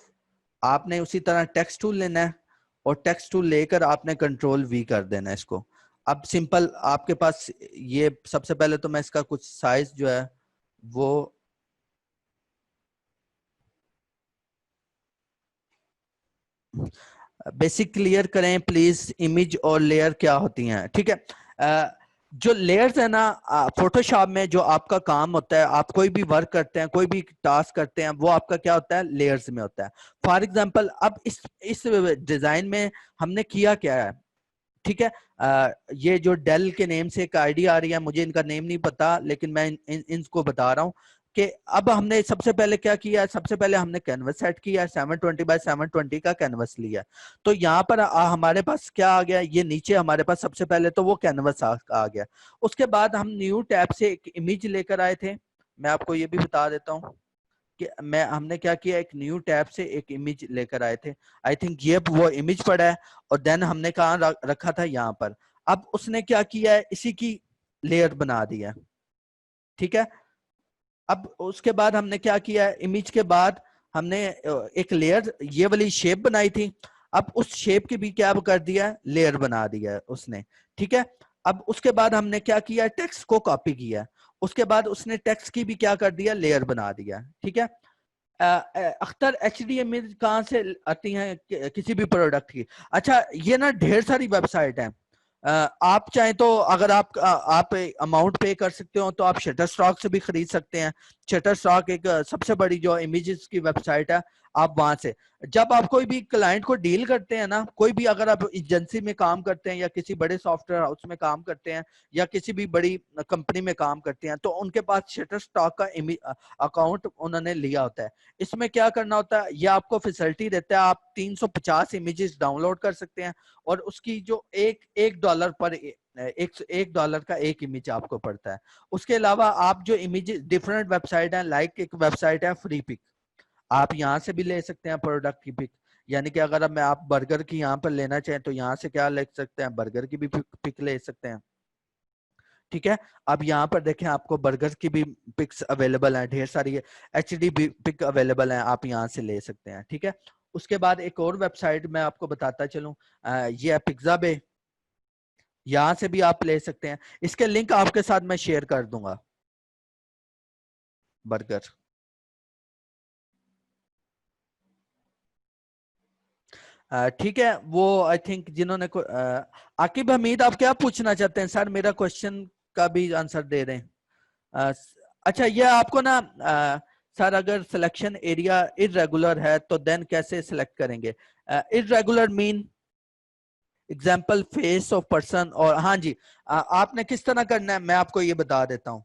आपने उसी तरह टेक्स्ट टूल लेना है, और टेक्स्ट टूल लेकर आपने कंट्रोल वी कर देना है इसको। अब सिंपल आपके पास ये, सबसे पहले तो मैं इसका कुछ साइज जो है वो, बेसिक क्लियर करें प्लीज, इमेज और लेयर क्या होती हैं। ठीक है, जो लेयर्स है ना, फोटोशॉप में जो आपका काम होता है, आप कोई भी वर्क करते हैं, कोई भी टास्क करते हैं, वो आपका क्या होता है, लेयर्स में होता है। फॉर एग्जांपल अब इस डिजाइन में हमने किया क्या है। ठीक है, ये जो डेल के नेम से एक आईडी आ रही है, मुझे इनका नेम नहीं पता, लेकिन मैं इनको बता रहा हूँ कि अब हमने सबसे पहले क्या किया, सबसे पहले हमने कैनवस सेट किया, 720 बाय 720 का कैनवस लिया। तो यहाँ पर हमारे पास क्या आ गया, ये नीचे हमारे पास सबसे पहले तो वो कैनवस आ गया। उसके बाद हम न्यू टैब से एक इमेज लेकर आए थे, मैं आपको ये भी बता देता हूँ कि मैं हमने क्या किया, एक न्यू टैब से एक इमेज लेकर आए थे। आई थिंक ये वो इमेज पड़ा है, और देन हमने कहा रखा था यहाँ पर। अब उसने क्या किया है, इसी की लेयर बना दिया। ठीक है, अब उसके बाद हमने क्या किया है, इमेज के बाद हमने एक लेयर ये वाली शेप बनाई थी, अब उस शेप की भी क्या कर दिया, लेयर बना दिया है उसने। ठीक है, अब उसके बाद हमने क्या किया, टेक्स्ट को कॉपी किया, उसके बाद उसने टेक्स्ट की भी क्या कर दिया, लेयर बना दिया। ठीक है, अख्तर HTML कहाँ से आती हैं किसी भी प्रोडक्ट की? अच्छा, ये ना ढेर सारी वेबसाइट हैं, आप चाहें तो अगर आप अमाउंट पे कर सकते हो तो आप शटरस्टॉक से भी खरीद सकते हैं। शटरस्टॉक एक सबसे बड़ी जो इमेजेस की वेबसाइट है, आप वहां से जब आप कोई भी क्लाइंट को डील करते हैं ना, कोई भी अगर आप एजेंसी में काम करते हैं या किसी बड़े सॉफ्टवेयर हाउस में काम करते हैं या किसी भी बड़ी कंपनी में काम करते हैं, तो उनके पास शटरस्टॉक का अकाउंट उन्होंने लिया होता है। इसमें क्या करना होता है, ये आपको फैसिलिटी देता है, आप 350 इमेजेस डाउनलोड कर सकते हैं और उसकी जो एक डॉलर पर एक डॉलर का एक इमेज आपको पड़ता है। उसके अलावा आप जो इमेज डिफरेंट वेबसाइट है, लाइक एक वेबसाइट है फ्री पिक, आप यहाँ से भी ले सकते हैं प्रोडक्ट की पिक। यानी कि अगर अब मैं आप बर्गर की यहाँ पर लेना चाहें तो यहाँ से क्या ले सकते हैं, बर्गर की भी पिक ले सकते हैं। ठीक है, अब यहाँ पर देखें आपको बर्गर की भी पिक्स अवेलेबल हैं, ढेर सारी एचडी पिक अवेलेबल हैं, आप यहाँ से ले सकते हैं। ठीक है, उसके बाद एक और वेबसाइट मैं आपको बताता चलूं, ये है पिज्जाबे, यहाँ से भी आप ले सकते हैं। इसके लिंक आपके साथ मैं शेयर कर दूंगा। बर्गर, ठीक है, वो आई थिंक जिन्होंने आकिब हमीद, आप क्या पूछना चाहते हैं सर? मेरा क्वेश्चन का भी आंसर दे रहे हैं। अ, अच्छा, ये आपको ना सर, अगर सिलेक्शन एरिया इरेगुलर है तो देन कैसे सिलेक्ट करेंगे? Irregular mean example face of person, और हाँ जी, आपने किस तरह करना है मैं आपको ये बता देता हूँ।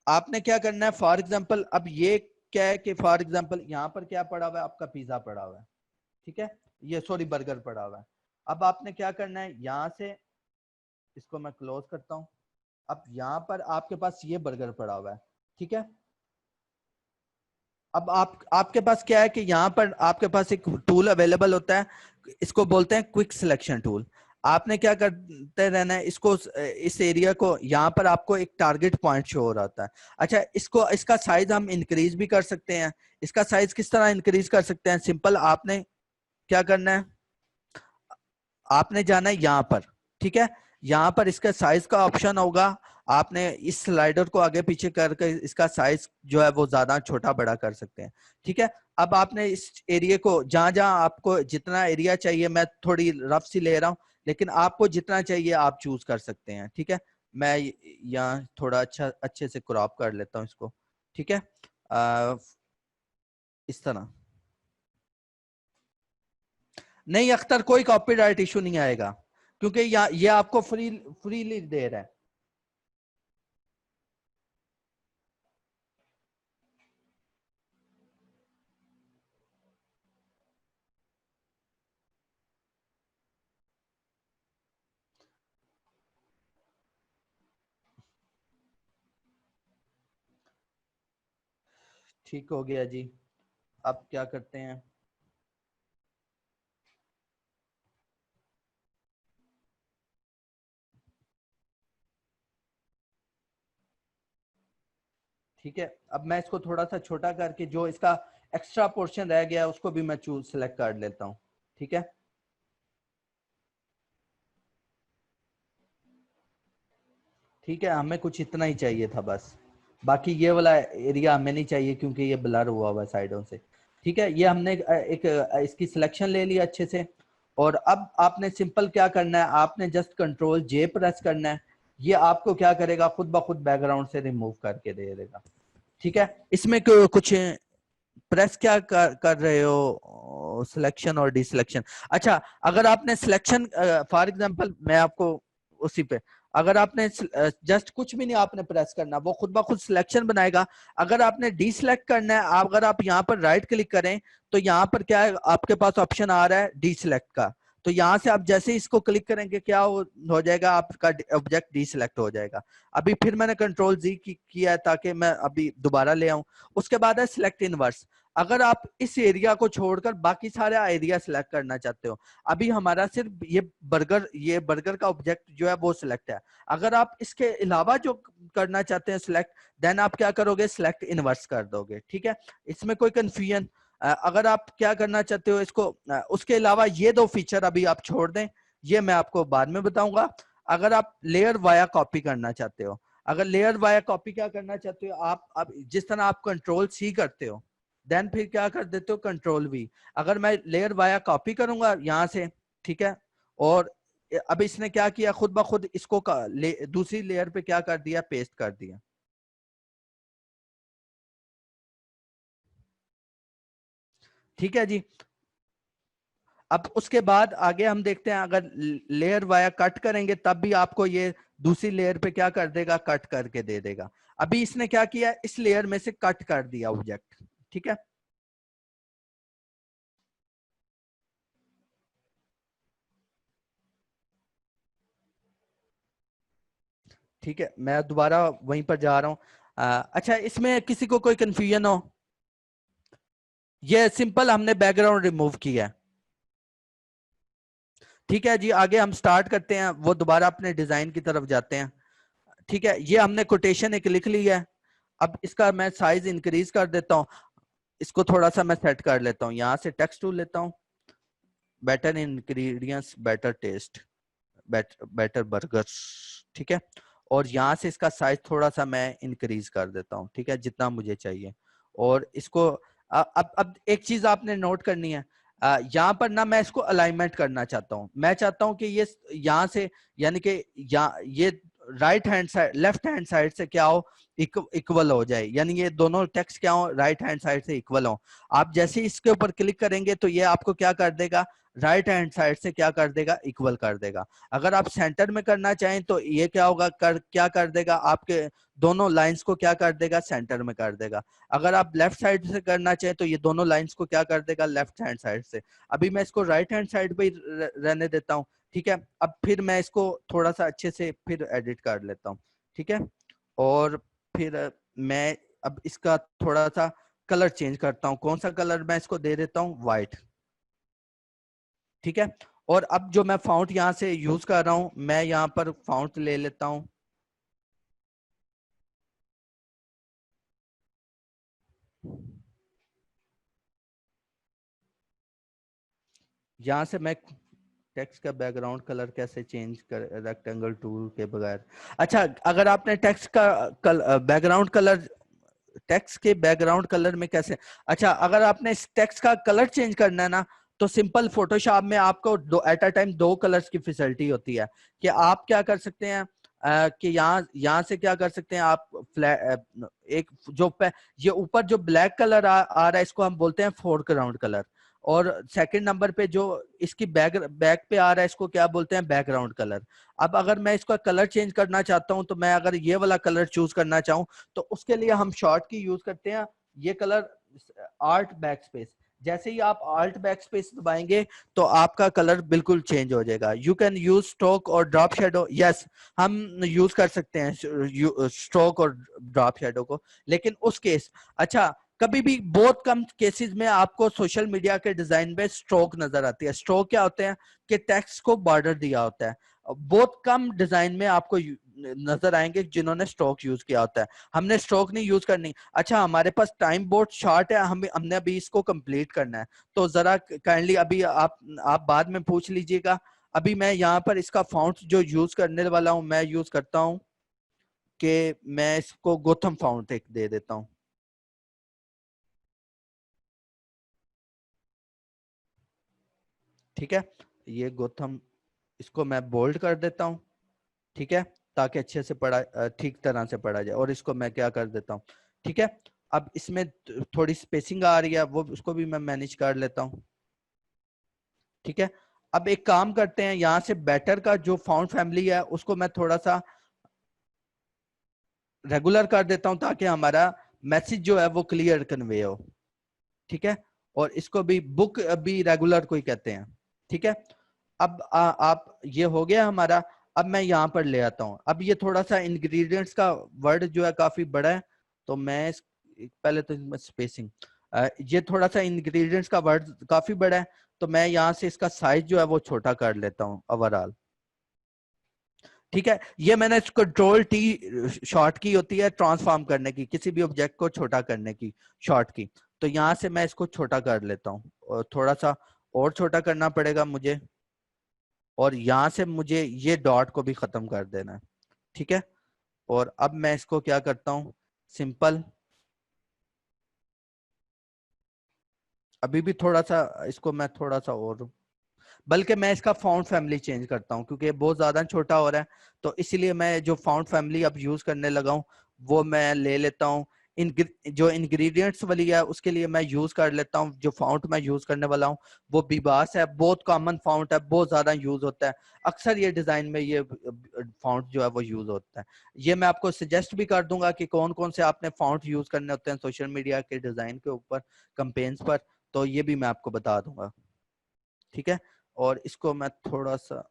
आपने क्या करना है, फॉर एग्जाम्पल अब ये क्या है कि फॉर एग्जाम्पल यहाँ पर क्या पड़ा हुआ है, आपका पिज्जा पड़ा हुआ है। ठीक है, ये सॉरी बर्गर पड़ा हुआ है। अब आपने क्या करना है, यहाँ से इसको मैं क्लोज करता हूँ। अब यहाँ पर आपके पास ये बर्गर पड़ा हुआ है। ठीक है, अब आपके पास क्या है कि यहाँ पर आपके पास एक टूल अवेलेबल होता है, इसको बोलते हैं क्विक सिलेक्शन टूल। आपने क्या करते रहना है, इसको इस एरिया को, यहाँ पर आपको एक टारगेट पॉइंट शो हो रहा होता है। अच्छा, इसको इसका साइज हम इंक्रीज भी कर सकते हैं। इसका साइज किस तरह इंक्रीज कर सकते हैं? सिंपल, आपने क्या करना है, आपने जाना है यहाँ पर। ठीक है, यहाँ पर इसका साइज का ऑप्शन होगा, आपने इस स्लाइडर को आगे पीछे करके इसका साइज जो है वो ज्यादा छोटा बड़ा कर सकते हैं। ठीक है, अब आपने इस एरिया को, जहां जहां आपको जितना एरिया चाहिए, मैं थोड़ी रफ सी ले रहा हूं, लेकिन आपको जितना चाहिए आप चूज कर सकते हैं। ठीक है, मैं यहाँ थोड़ा अच्छे से क्रॉप कर लेता हूँ इसको। ठीक है, आ, इस तरह। नहीं अख्तर, कोई कॉपीराइट इशू नहीं आएगा, क्योंकि ये आपको फ्रीली दे रहा है। ठीक हो गया जी। अब क्या करते हैं, ठीक है, अब मैं इसको थोड़ा सा छोटा करके जो इसका एक्स्ट्रा पोर्शन रह गया उसको भी मैं चूज सेलेक्ट कर लेता हूँ। ठीक है, ठीक है, हमें कुछ इतना ही चाहिए था बस, बाकी ये वाला एरिया हमें नहीं चाहिए क्योंकि ये ब्लर हुआ हुआ साइडों से। ठीक है, ये हमने इसकी सिलेक्शन ले ली अच्छे से। और अब आपने सिंपल क्या करना है, आपने जस्ट कंट्रोल जे प्रेस करना है, ये आपको क्या करेगा, खुद ब खुद बैकग्राउंड से रिमूव करके दे देगा। ठीक है, इसमें कुछ प्रेस क्या कर रहे हो, सिलेक्शन और डिसलेक्शन? अच्छा, अगर आपने सिलेक्शन, फॉर एग्जांपल मैं आपको उसी पे, अगर आपने जस्ट कुछ भी नहीं आपने प्रेस करना, वो खुद ब खुद सिलेक्शन बनाएगा। अगर आपने डिसलेक्ट करना है, अगर आप यहाँ पर राइट क्लिक करें तो यहाँ पर क्या है, आपके पास ऑप्शन आ रहा है डिसलेक्ट का। तो यहाँ से आप जैसे ही इसको क्लिक करेंगे क्या हो जाएगा, आपका ऑब्जेक्ट डिसलेक्ट हो जाएगा। अभी फिर मैंने कंट्रोल जी किया है ताकि मैं अभी दोबारा ले आऊं। उसके बाद है सिलेक्ट इनवर्स। अगर आप इस एरिया को छोड़कर बाकी सारे एरिया सिलेक्ट करना चाहते हो, अभी हमारा सिर्फ ये बर्गर का ऑब्जेक्ट जो है वो सिलेक्ट है। अगर आप इसके अलावा जो करना चाहते हैं सिलेक्ट, देन आप क्या करोगे, सिलेक्ट इनवर्स कर दोगे। ठीक है, इसमें कोई कंफ्यूजन? अगर आप क्या करना चाहते हो इसको, उसके अलावा ये दो फीचर अभी आप छोड़ दें, ये मैं आपको बाद में बताऊंगा। अगर आप लेयर वाया कॉपी करना चाहते हो, अगर लेयर वाया कॉपी क्या करना चाहते हो, आप जिस तरह आप कंट्रोल सी करते हो, देन फिर क्या कर देते हो, कंट्रोल वी। अगर मैं लेयर वाया कॉपी करूंगा यहाँ से, ठीक है, और अब इसने क्या किया, खुद ब खुद इसको दूसरी लेयर पे क्या कर दिया, पेस्ट कर दिया। ठीक है जी। अब उसके बाद आगे हम देखते हैं, अगर लेयर वाया कट करेंगे तब भी आपको ये दूसरी लेयर पे क्या कर देगा, कट करके दे देगा। अभी इसने क्या किया, इस लेयर में से कट कर दिया ऑब्जेक्ट। ठीक है, ठीक है, मैं दोबारा वहीं पर जा रहा हूं। अच्छा, इसमें किसी को कोई कंफ्यूजन हो? ये सिंपल हमने बैकग्राउंड रिमूव किया है। ठीक है जी, आगे हम स्टार्ट करते हैं, वो दोबारा अपने डिजाइन की तरफ जाते हैं। ठीक है, ये हमने कोटेशन एक लिख ली है। अब इसका मैं साइज इंक्रीज कर देता हूँ, इसको थोड़ा सा मैं सेट कर लेता हूँ, यहाँ से टेक्स्ट टूल लेता हूँ, better ingredients better taste, better burgers. ठीक है, और यहाँ से इसका साइज थोड़ा सा मैं इंक्रीज कर देता हूँ, ठीक है, जितना मुझे चाहिए। और इसको अब एक चीज आपने नोट करनी है, यहाँ पर ना मैं इसको अलाइनमेंट करना चाहता हूँ। मैं चाहता हूँ कि ये यहाँ से, यानी कि यहाँ ये right hand side left hand side से क्या हो, इक्वल हो जाए, यानी ये दोनों टेक्स्ट क्या हो, राइट हैंड साइड से इक्वल हो। आप जैसे ही इसके ऊपर क्लिक करेंगे तो ये आपको क्या कर देगा, राइट हैंड साइड से क्या कर देगा, इक्वल कर देगा। अगर आप सेंटर में करना चाहें तो ये क्या होगा, क्या कर देगा, आपके दोनों लाइंस को क्या कर देगा, सेंटर में कर देगा। अगर आप लेफ्ट साइड से करना चाहें तो ये दोनों लाइंस को क्या कर देगा, लेफ्ट हैंड साइड से। अभी मैं इसको राइट हैंड साइड पे ही रहने देता हूँ। ठीक है, अब फिर मैं इसको थोड़ा सा अच्छे से फिर एडिट कर लेता हूँ। ठीक है, और फिर मैं अब इसका थोड़ा सा कलर चेंज करता हूँ। कौन सा कलर मैं इसको दे देता हूँ, व्हाइट। ठीक है, और अब जो मैं फाउंट यहाँ से यूज कर रहा हूँ, मैं यहाँ पर फाउंट ले लेता हूँ। यहाँ से मैं टेक्स्ट का बैकग्राउंड कलर कैसे चेंज कर, रेक्टेंगल टूल के बगैर। अच्छा, अगर आपने टेक्स्ट का बैकग्राउंड कलर, टेक्स्ट के बैकग्राउंड कलर में कैसे, अच्छा अगर आपने इस टेक्स्ट का कलर चेंज करना है ना, तो सिंपल फोटोशॉप में आपको दो एट अ टाइम दो कलर्स की फैसिलिटी होती है, कि आप क्या कर सकते हैं, कि यहाँ यहाँ से क्या कर सकते हैं आप, एक जो ये ऊपर जो ब्लैक कलर आ रहा है, इसको हम बोलते हैं फोरग्राउंड कलर। और सेकंड नंबर पे जो इसकी बैक पे आ रहा है, इसको क्या बोलते हैं, बैकग्राउंड कलर। अब अगर मैं इसका कलर चेंज करना चाहता हूं, तो मैं अगर ये वाला कलर चूज करना चाहूँ, तो उसके लिए हम शॉर्ट की यूज करते हैं, ये कलर आर्ट बैक स्पेस। जैसे ही आप आल्ट बैक स्पेस दबाएंगे तो आपका कलर बिल्कुल चेंज हो जाएगा। यू कैन यूज स्ट्रोक और ड्रॉप शेडो, यस हम यूज कर सकते हैं स्ट्रोक और ड्रॉप शेडो को, लेकिन उस केस, अच्छा कभी भी बहुत कम केसेस में आपको सोशल मीडिया के डिजाइन में स्ट्रोक नजर आती है। स्ट्रोक क्या होते हैं, कि टेक्स्ट को बॉर्डर दिया होता है। बहुत कम डिजाइन में आपको नजर आएंगे जिन्होंने स्ट्रोक यूज किया होता है। हमने स्ट्रोक नहीं यूज करनी। अच्छा, हमारे पास टाइम बहुत शॉर्ट है, हमने अभी इसको कंप्लीट करना है, तो जरा काइंडली अभी आप बाद में पूछ लीजिएगा। अभी मैं यहाँ पर इसका फॉन्ट जो यूज करने वाला हूँ, मैं यूज करता हूँ कि मैं इसको गोथम फॉन्ट एक दे देता हूँ। ठीक है, ये गोथम, इसको मैं बोल्ड कर देता हूँ। ठीक है, ताकि अच्छे से पढ़ा, ठीक तरह से पढ़ा जाए। और इसको मैं क्या कर देता हूँ, ठीक है, अब इसमें थोड़ी स्पेसिंग आ रही है, वो उसको भी मैं मैनेज कर लेता हूँ। ठीक है, अब एक काम करते हैं, यहाँ से बेटर का जो फाउंड फैमिली है उसको मैं थोड़ा सा रेगुलर कर देता हूँ, ताकि हमारा मैसेज जो है वो क्लियर कन्वे हो। ठीक है, और इसको भी बुक भी रेगुलर कोई कहते हैं। ठीक है, अब आप ये हो गया हमारा। अब मैं यहाँ पर ले आता हूँ। अब ये थोड़ा सा इंग्रेडिएंट्स का वर्ड जो है काफी बड़ा है, तो मैं पहले तो स्पेसिंग, ये थोड़ा सा इंग्रेडिएंट्स का वर्ड काफी बड़ा है, तो मैं यहाँ से इसका साइज जो है वो छोटा कर लेता हूँ ओवरऑल। ठीक है, ये मैंने कंट्रोल टी शॉर्ट की होती है ट्रांसफॉर्म करने की, किसी भी ऑब्जेक्ट को छोटा करने की शॉर्ट की। तो यहाँ से मैं इसको छोटा कर लेता हूँ, और थोड़ा सा और छोटा करना पड़ेगा मुझे, और यहाँ से मुझे ये डॉट को भी खत्म कर देना है। ठीक है, और अब मैं इसको क्या करता हूँ, सिंपल, अभी भी थोड़ा सा इसको मैं थोड़ा सा और, बल्कि मैं इसका फाउंट फैमिली चेंज करता हूँ क्योंकि बहुत ज्यादा छोटा हो रहा है, तो इसीलिए मैं जो फाउंट फैमिली अब यूज करने लगा हूँ वो मैं ले लेता हूँ। जो इंग्रेडिएंट्स वाली है उसके लिए मैं यूज कर लेता हूँ, जो फाउंट मैं यूज करने वाला हूँ वो बीबास है, बहुत कॉमन फाउंट है, बहुत ज्यादा यूज होता है, अक्सर ये डिजाइन में ये फाउंट जो है वो यूज होता है। ये मैं आपको सजेस्ट भी कर दूंगा कि कौन कौन से आपने फाउंट यूज करने होते हैं सोशल मीडिया के डिजाइन के ऊपर, कंपेन्स पर, तो ये भी मैं आपको बता दूंगा। ठीक है, और इसको मैं थोड़ा सा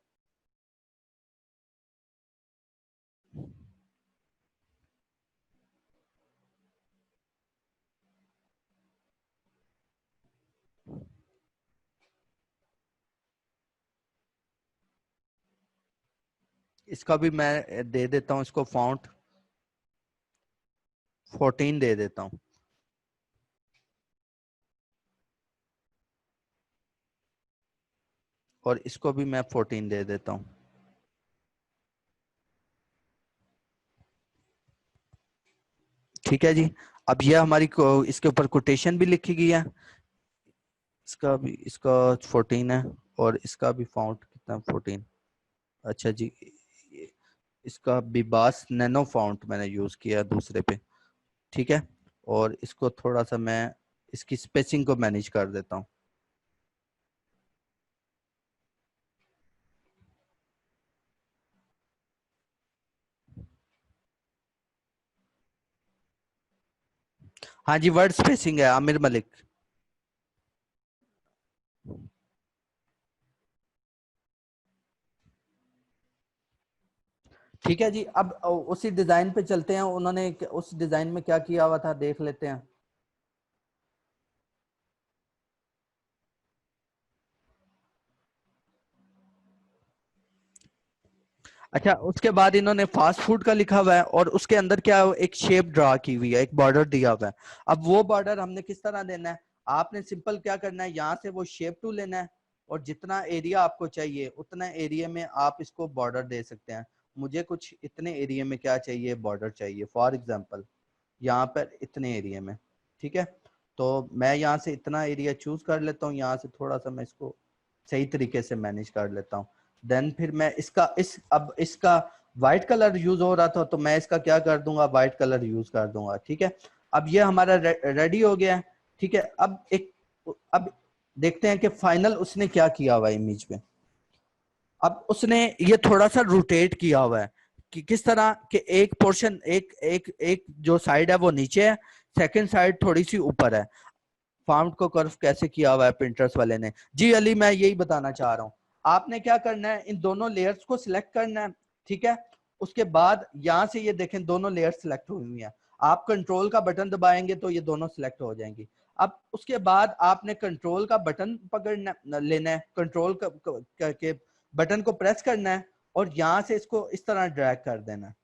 इसका भी मैं दे देता हूँ, इसको फाउंट 14 दे देता हूँ। और इसको भी मैं 14 दे देता हूँ। ठीक है जी, अब ये हमारी इसके ऊपर कोटेशन भी लिखी गई है, इसका भी, इसका 14 है, और इसका भी फाउंट कितना, 14। अच्छा जी, इसका बिबास नैनो फाउंट मैंने यूज किया दूसरे पे। ठीक है, और इसको थोड़ा सा मैं इसकी स्पेसिंग को मैनेज कर देता हूँ। हाँ जी, वर्ड स्पेसिंग है आमिर मलिक। ठीक है जी, अब उसी डिजाइन पे चलते हैं, उन्होंने उस डिजाइन में क्या किया हुआ था देख लेते हैं। अच्छा, उसके बाद इन्होंने फास्ट फूड का लिखा हुआ है, और उसके अंदर क्या एक शेप ड्रा की हुई है, एक बॉर्डर दिया हुआ है। अब वो बॉर्डर हमने किस तरह देना है, आपने सिंपल क्या करना है, यहाँ से वो शेप टू लेना है, और जितना एरिया आपको चाहिए उतना एरिया में आप इसको बॉर्डर दे सकते हैं। मुझे कुछ इतने एरिया में क्या चाहिए, बॉर्डर चाहिए, फॉर एग्जाम्पल यहाँ पर इतने एरिया में। ठीक है, तो मैं यहाँ से इतना एरिया चूज कर लेता हूँ, यहाँ से थोड़ा सा मैं इसको सही तरीके से मैनेज कर लेता हूँ। देन फिर मैं अब इसका व्हाइट कलर यूज हो रहा था, तो मैं इसका क्या कर दूंगा, व्हाइट कलर यूज कर दूंगा। ठीक है, अब ये हमारा रेडी हो गया है। ठीक है, अब देखते हैं कि फाइनल उसने क्या किया हुआ है इमेज में। अब उसने ये थोड़ा सा रोटेट किया हुआ है, कि किस तरह कि एक पोर्शन, एक एक एक जो साइड है वो नीचे है, सेकंड साइड थोड़ी सी ऊपर है। फाउंट को कर्व कैसे किया हुआ है पिंटरेस्ट वाले ने, जी अली मैं यही बताना चाह रहा हूँ। आपने क्या करना है, इन दोनों लेयर्स को सिलेक्ट करना है। ठीक है, उसके बाद यहाँ से ये देखें दोनों लेयर्स सिलेक्ट हुई हुई हैं, आप कंट्रोल का बटन दबाएंगे तो ये दोनों सिलेक्ट हो जाएंगी। अब उसके बाद आपने कंट्रोल का बटन पकड़ना लेना है, कंट्रोल के बटन को प्रेस करना है, और यहाँ से इसको इस तरह ड्रैग कर देना है।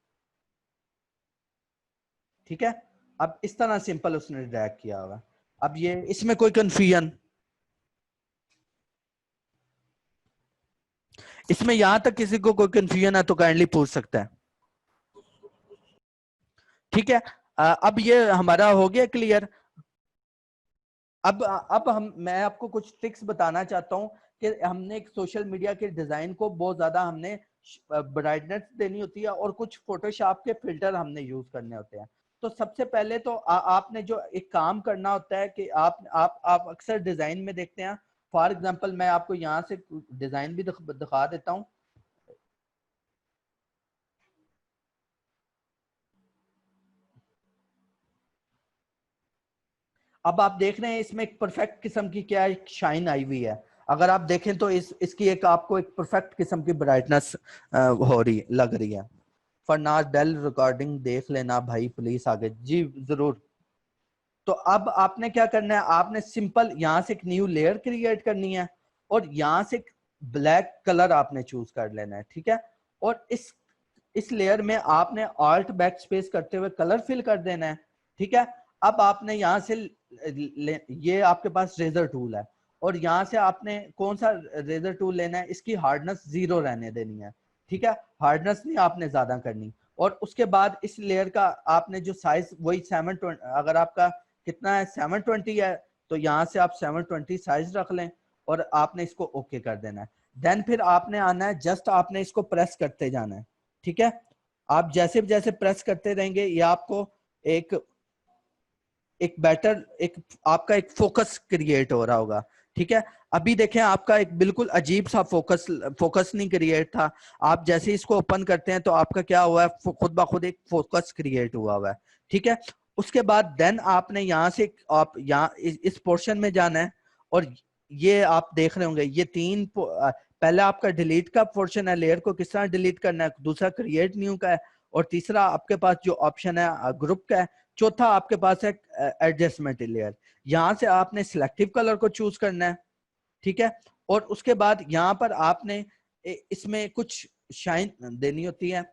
ठीक है, अब इस तरह सिंपल उसने ड्रैग किया हुआ। अब ये इसमें कोई कंफ्यूजन, इसमें यहां तक किसी को कोई कंफ्यूजन है तो काइंडली पूछ सकता है। ठीक है, अब ये हमारा हो गया क्लियर। अब मैं आपको कुछ ट्रिक्स बताना चाहता हूँ कि हमने एक सोशल मीडिया के डिजाइन को बहुत ज्यादा हमने ब्राइटनेस देनी होती है, और कुछ फोटोशॉप के फिल्टर हमने यूज करने होते हैं। तो सबसे पहले तो आपने जो एक काम करना होता है कि आप अक्सर डिजाइन में देखते हैं, फॉर एग्जांपल मैं आपको यहाँ से डिजाइन भी दिखा देता हूँ। अब आप देख रहे हैं इसमें एक परफेक्ट किस्म की क्या एक शाइन आई हुई है। अगर आप देखें तो इसकी एक आपको एक परफेक्ट किस्म की ब्राइटनेस हो रही लग रही है। फरनाज डेल रिकॉर्डिंग देख लेना भाई प्लीज आगे, जी जरूर। तो अब आपने क्या करना है, आपने सिंपल यहाँ से एक न्यू लेयर क्रिएट करनी है, और यहाँ से ब्लैक कलर आपने चूज कर लेना है। ठीक है, और इस लेयर में आपने ऑल्ट बैक स्पेस करते हुए कलर फिल कर देना है। ठीक है, अब आपने यहाँ से ये आपके पास रेजर टूल है, और यहाँ से आपने कौन सा रेजर टूल लेना है, इसकी हार्डनेस 0 रहने देनी है। ठीक है, हार्डनेस नहीं आपने ज्यादा करनी। और उसके बाद इस लेयर का आपने जो साइज वही 720, अगर आपका कितना है 720 है, तो यहाँ से आप 720 साइज रख लें, और आपने इसको ओके कर देना है। देन फिर आपने आना है, जस्ट आपने इसको प्रेस करते जाना है, ठीक है। आप जैसे जैसे प्रेस करते रहेंगे ये आपको एक एक बेटर एक आपका एक फोकस क्रिएट हो रहा होगा, ठीक है। अभी देखें आपका एक बिल्कुल अजीब सा फोकस नहीं क्रिएट था। आप जैसे इसको ओपन करते हैं तो आपका क्या हुआ है, खुद ब खुद एक फोकस क्रिएट हुआ है, ठीक है। उसके बाद देन आपने यहाँ से आप यहाँ इस पोर्शन में जाना है, और ये आप देख रहे होंगे ये तीन पहला आपका डिलीट का पोर्शन है, लेयर को किस तरह डिलीट करना है, दूसरा क्रिएट न्यू का है, और तीसरा आपके पास जो ऑप्शन है ग्रुप का है, चौथा आपके पास है एडजस्टमेंट लेयर। यहां से आपने सिलेक्टिव कलर को चूज करना है, ठीक है। और उसके बाद यहाँ पर आपने इसमें कुछ शाइन देनी होती है,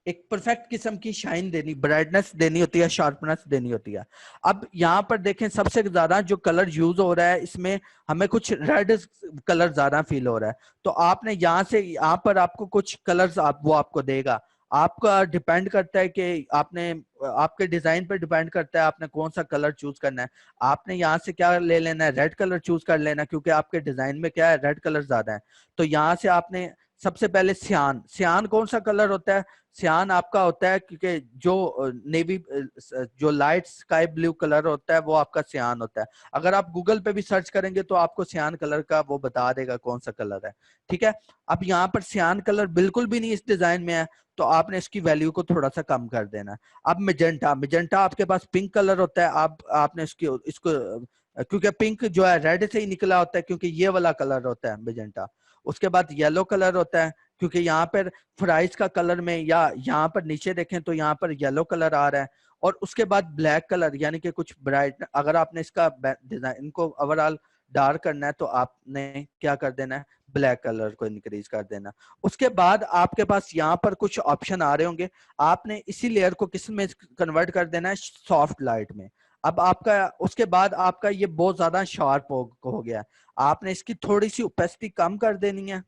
एक परफेक्ट किस्म की शाइन देनी, ब्राइटनेस देनी होती है, शार्पनेस देनी होती है। अब यहाँ पर देखें सबसे ज्यादा जो कलर यूज हो रहा है इसमें हमें कुछ रेड कलर ज्यादा फील हो रहा है, तो आपने यहाँ से यहाँ पर आपको कुछ कलर्स वो आपको देगा। आपका डिपेंड करता है कि आपने आपके डिजाइन पर डिपेंड करता है आपने कौन सा कलर चूज करना है। आपने यहाँ से क्या ले लेना है, रेड कलर चूज कर लेना, क्योंकि आपके डिजाइन में क्या है रेड कलर ज्यादा है। तो यहाँ से आपने सबसे पहले सियान, सियान कौन सा कलर होता है, सियान आपका होता है क्योंकि जो नेवी जो लाइट स्काई ब्लू कलर होता है वो आपका सियान होता है। अगर आप गूगल पे भी सर्च करेंगे तो आपको सियान कलर का वो बता देगा कौन सा कलर है, ठीक है। अब यहाँ पर सियान कलर बिल्कुल भी नहीं इस डिजाइन में है, तो आपने इसकी वैल्यू को थोड़ा सा कम कर देना है। अब मिजेंटा, मिजेंटा आपके पास पिंक कलर होता है, आपने इसको क्योंकि पिंक जो है रेड से ही निकला होता है क्योंकि ये वाला कलर होता है मिजेंटा। उसके बाद येलो कलर होता है क्योंकि यहाँ पर फ्राइज का कलर में, या यहाँ पर नीचे देखें तो यहाँ पर येलो कलर आ रहा है। और उसके बाद ब्लैक कलर, यानी कि कुछ ब्राइट, अगर आपने इसका डिजाइन इनको ओवरऑल डार्क करना है तो आपने क्या कर देना है, ब्लैक कलर को इंक्रीज कर देना। उसके बाद आपके पास यहाँ पर कुछ ऑप्शन आ रहे होंगे, आपने इसी लेयर को किस में कन्वर्ट कर देना है, सॉफ्ट लाइट में। अब आपका उसके बाद आपका ये बहुत ज्यादा शार्प हो गया है, आपने इसकी थोड़ी सी ओपेसिटी कम कर देनी है,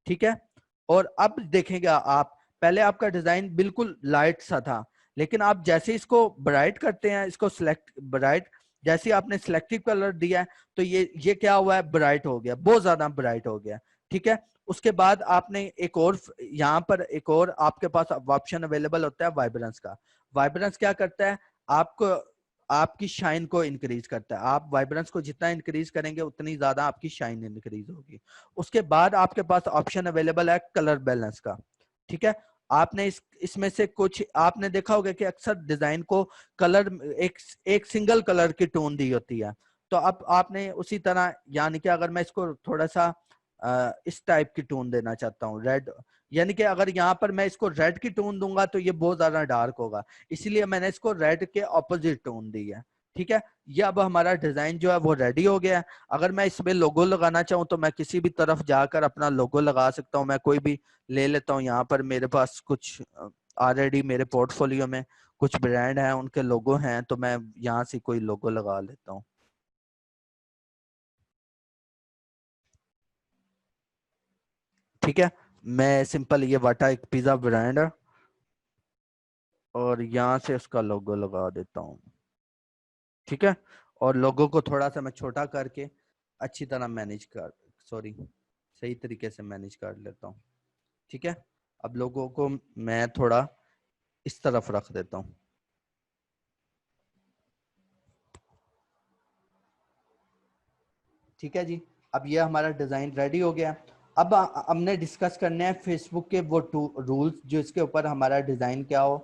ठीक है। और अब देखेगा आप, पहले आपका डिजाइन बिल्कुल लाइट सा था, लेकिन आप जैसे इसको ब्राइट करते हैं, इसको सिलेक्ट ब्राइट, जैसे आपने सिलेक्टिव कलर दिया है तो ये क्या हुआ है, ब्राइट हो गया, बहुत ज्यादा ब्राइट हो गया, ठीक है। उसके बाद आपने एक और यहाँ पर एक और आपके पास ऑप्शन अवेलेबल होता है वाइब्रेंस का। वाइब्रेंस क्या करता है, आपको आपकी शाइन को इंक्रीज करता है। आप वाइब्रेंस को जितना इंक्रीज करेंगे उतनी ज्यादा आपकी शाइन इंक्रीज होगी। उसके बाद आपके पास ऑप्शन अवेलेबल है कलर बैलेंस का, ठीक है। आपने इसमें से कुछ आपने देखा होगा कि अक्सर डिजाइन को कलर एक सिंगल कलर की टोन दी होती है, तो अब आपने उसी तरह, यानी कि अगर मैं इसको थोड़ा सा इस टाइप की टोन देना चाहता हूँ रेड, यानी कि अगर यहाँ पर मैं इसको रेड की टोन दूंगा तो ये बहुत ज्यादा डार्क होगा, इसीलिए मैंने इसको रेड के ऑपोजिट टोन दी है, ठीक है। ये अब हमारा डिजाइन जो है वो रेडी हो गया है। अगर मैं इसमें लोगो लगाना चाहूँ तो मैं किसी भी तरफ जाकर अपना लोगो लगा सकता हूँ, मैं कोई भी ले लेता हूँ। यहाँ पर मेरे पास कुछ ऑलरेडी मेरे पोर्टफोलियो में कुछ ब्रांड हैं, उनके लोगो हैं, तो मैं यहाँ से कोई लोगो लगा लेता हूँ, ठीक है। मैं सिंपल ये वाटा एक पिज्जा ब्रांड है और यहाँ से उसका लोगो लगा देता हूँ, ठीक है। और लोगो को थोड़ा सा मैं छोटा करके अच्छी तरह सही तरीके से मैनेज कर लेता हूँ, ठीक है। अब लोगों को मैं थोड़ा इस तरफ रख देता हूँ, ठीक है जी। अब ये हमारा डिजाइन रेडी हो गया। अब हमने डिस्कस करने हैं फेसबुक के वो रूल्स जो इसके ऊपर हमारा डिजाइन क्या हो,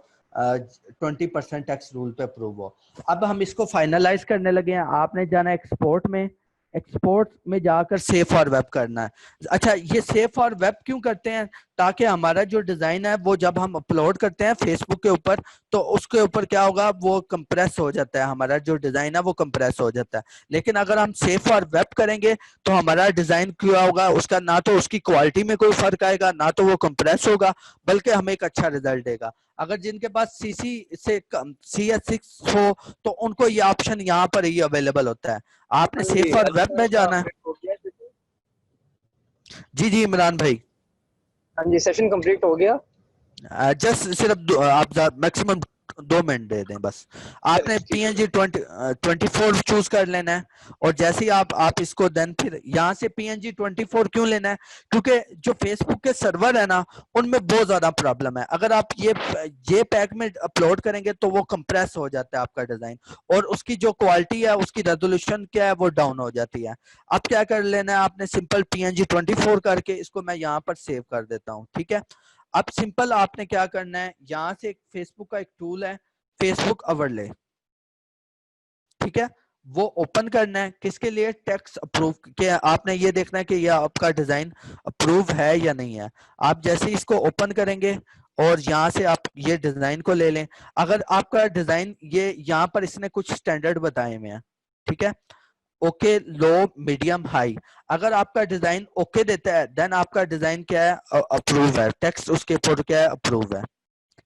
20% टैक्स रूल पे अप्रूव हो। अब हम इसको फाइनलाइज करने लगे हैं। आपने जाना एक्सपोर्ट में, एक्सपोर्ट में जाकर सेव फॉर वेब करना है। अच्छा, ये सेव फॉर वेब क्यों करते हैं, ताकि हमारा जो डिजाइन है वो जब हम अपलोड करते हैं फेसबुक के ऊपर तो उसके ऊपर क्या होगा, वो कंप्रेस हो जाता है, हमारा जो डिजाइन है वो कंप्रेस हो जाता है। लेकिन अगर हम सेव फॉर वेब करेंगे तो हमारा डिजाइन क्या होगा, उसका ना तो उसकी क्वालिटी में कोई फर्क आएगा, ना तो वो कंप्रेस होगा, बल्कि हमें एक अच्छा रिजल्ट देगा। अगर जिनके पास CS6 हो तो उनको ये ऑप्शन यहाँ पर ही अवेलेबल होता है। आपने सेव फॉर वेब में जाना है। जी जी इमरान भाई। हाँ जी, सेशन कंप्लीट हो गया। जस्ट सिर्फ आप मैक्सिमम 2 मिनट दे दें बस। आपने PNG 24 चूज कर लेना है, और जैसे ही आप इसको देन फिर यहाँ से PNG 24 क्यों लेना है, क्योंकि जो फेसबुक के सर्वर है ना उनमें बहुत ज्यादा प्रॉब्लम है। अगर आप ये पैक में अपलोड करेंगे तो वो कंप्रेस हो जाता है आपका डिजाइन, और उसकी जो क्वालिटी है, उसकी रेजोल्यूशन क्या है, वो डाउन हो जाती है। अब क्या कर लेना है आपने, सिंपल PNG 24 करके इसको मैं यहाँ पर सेव कर देता हूँ, ठीक है। अब सिंपल आपने क्या करना है, यहां से फेसबुक का एक टूल है फेसबुक ओवरले, ठीक है, वो ओपन करना है। किसके लिए, टेक्स्ट अप्रूव के। आपने ये देखना है कि ये आपका डिजाइन अप्रूव है या नहीं है। आप जैसे इसको ओपन करेंगे और यहाँ से आप ये डिजाइन को ले लें। अगर आपका डिजाइन ये यहाँ पर इसने कुछ स्टैंडर्ड बताए हुए हैं, ठीक है, ओके, लो, मीडियम, हाई। अगर आपका डिजाइन ओके देता है देन आपका डिजाइन क्या है, अप्रूव है, टेक्स्ट उसके ऊपर क्या है, अप्रूव है,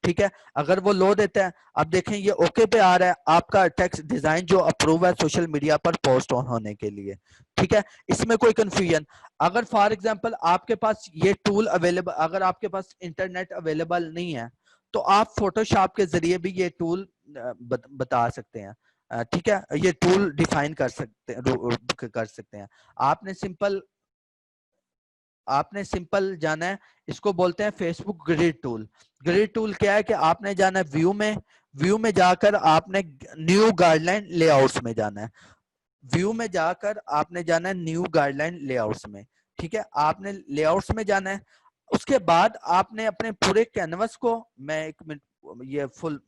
ठीक है। अगर वो लो देता है, अब देखें ये ओके पे आ रहा है, आपका टेक्स्ट डिजाइन जो अप्रूव है सोशल मीडिया पर पोस्ट ऑन होने के लिए, ठीक है। इसमें कोई कंफ्यूजन, अगर फॉर एग्जांपल आपके पास ये टूल अवेलेबल, अगर आपके पास इंटरनेट अवेलेबल नहीं है तो आप फोटोशॉप के जरिए भी ये टूल बता सकते हैं, ठीक है, ये टूल डिफाइन कर सकते हैं। आपने सिंपल जाना है, इसको बोलते हैं Facebook grid tool. Grid tool क्या है कि आपने जाना है व्यू में जाकर आपने न्यू गाइडलाइन लेआउट्स में जाना है। व्यू में जाकर आपने जाना है न्यू गाइडलाइन लेआउट्स में, ठीक है। आपने लेआउट्स में जाना है, उसके बाद आपने अपने पूरे कैनवस को, मैं एक मिनट, ये फुल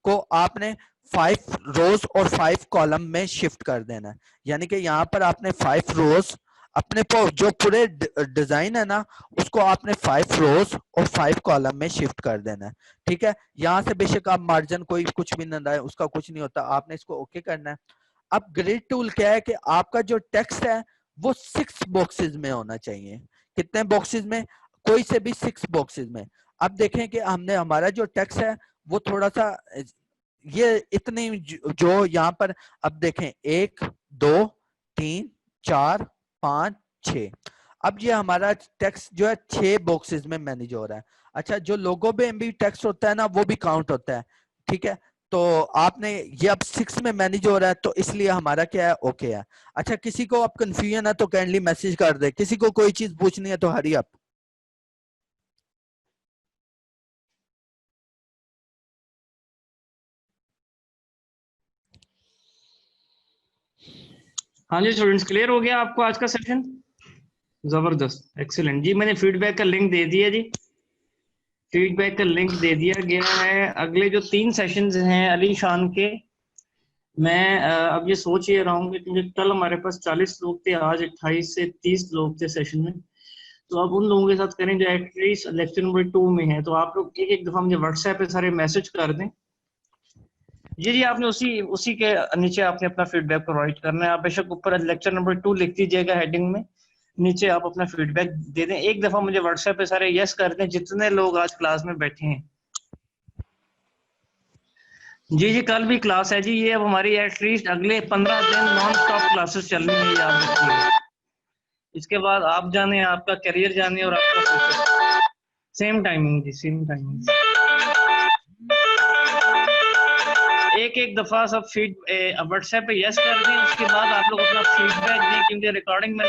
को आपने 5 रोज और 5 कॉलम में शिफ्ट कर देना है। यानी कि यहाँ पर आपने 5 रोज अपने जो पूरे डिजाइन है ना उसको आपने 5 रोज और 5 कॉलम में शिफ्ट कर देना है, ठीक है। यहाँ से बेशक आप मार्जिन कोई कुछ भी ना, उसका कुछ नहीं होता, आपने इसको ओके करना है। अब ग्रिड टूल क्या है कि आपका जो टेक्स्ट है वो 6 बॉक्सेस में होना चाहिए। कितने बॉक्सेस में, कोई से भी 6 बॉक्सेस में। अब देखें कि हमने हमारा जो टेक्स्ट है वो थोड़ा सा ये इतनी जो यहाँ पर, अब देखें 1 2 3 4 5 6, अब ये हमारा टेक्स्ट जो है 6 बॉक्सेस में मैनेज हो रहा है। अच्छा, जो लोगो पे भी टेक्स्ट होता है ना वो भी काउंट होता है, ठीक है। तो आपने ये अब 6 में मैनेज हो रहा है तो इसलिए हमारा क्या है, ओके है। अच्छा, किसी को अब कंफ्यूजन है तो काइंडली मैसेज कर दे, किसी को कोई चीज पूछनी है तो हरी अप। हाँ जी स्टूडेंट्स, क्लियर हो गया आपको आज का सेशन? जबरदस्त, एक्सीलेंट जी। मैंने फीडबैक का लिंक दे दिया जी, फीडबैक का लिंक दे दिया गया है। अगले जो 3 सेशंस हैं अली शान के, मैं अब ये सोच ये रहा हूँ क्योंकि कल हमारे पास 40 लोग थे, आज 28 से 30 लोग थे सेशन में, तो अब उन लोगों के साथ करें जो एटलीस्ट लेक्चर नंबर 2 में है। तो आप लोग एक दफा मुझे व्हाट्सएप पे सारे मैसेज कर दें। जी आपने उसी के नीचे आपने अपना फीडबैक प्रोवाइड करना है। आप बेशक ऊपर लेक्चर नंबर 2 लिख दीजिएगा हेडिंग में, नीचे आप अपना फीडबैक दे दें। एक दफा मुझे व्हाट्सएप पे सारे यस कर दें जितने लोग आज क्लास में बैठे हैं। जी कल भी क्लास है जी, ये अब हमारी एटलीस्ट अगले 15 दिन नॉन स्टॉप क्लासेस चलनी है, याद रखिएगा। इसके बाद आप जाने, आपका करियर जाने और आपका फ्यूचर। सेम टाइमिंग जी, सेम टाइमिंग। एक दफा सब व्हाट्सएप पे यस कर दें, उसके बाद आप लोग अपना फीडबैक दें, क्योंकि रिकॉर्डिंग में